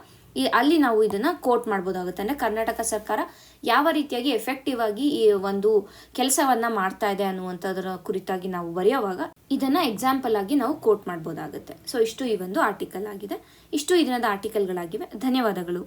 ಅಲ್ಲಿ ನಾವು ಇದನ್ನು ಕೋಟ್ ಮಾಡ್ಬೋದಾಗುತ್ತೆ. ಅಂದರೆ ಕರ್ನಾಟಕ ಸರ್ಕಾರ ಯಾವ ರೀತಿಯಾಗಿ ಎಫೆಕ್ಟಿವ್ ಆಗಿ ಈ ಒಂದು ಕೆಲಸವನ್ನು ಮಾಡ್ತಾ ಇದೆ ಅನ್ನುವಂಥದ್ರ ಕುರಿತಾಗಿ ನಾವು ಬರೆಯುವಾಗ ಇದನ್ನು ಎಕ್ಸಾಂಪಲ್ ಆಗಿ ನಾವು ಕೋಟ್ ಮಾಡ್ಬೋದಾಗುತ್ತೆ. ಸೊ ಇಷ್ಟು ಈ ಒಂದು ಆರ್ಟಿಕಲ್ ಆಗಿದೆ. ಇಷ್ಟು ಈ ದಿನದ ಆರ್ಟಿಕಲ್ಗಳಾಗಿವೆ. ಧನ್ಯವಾದಗಳು.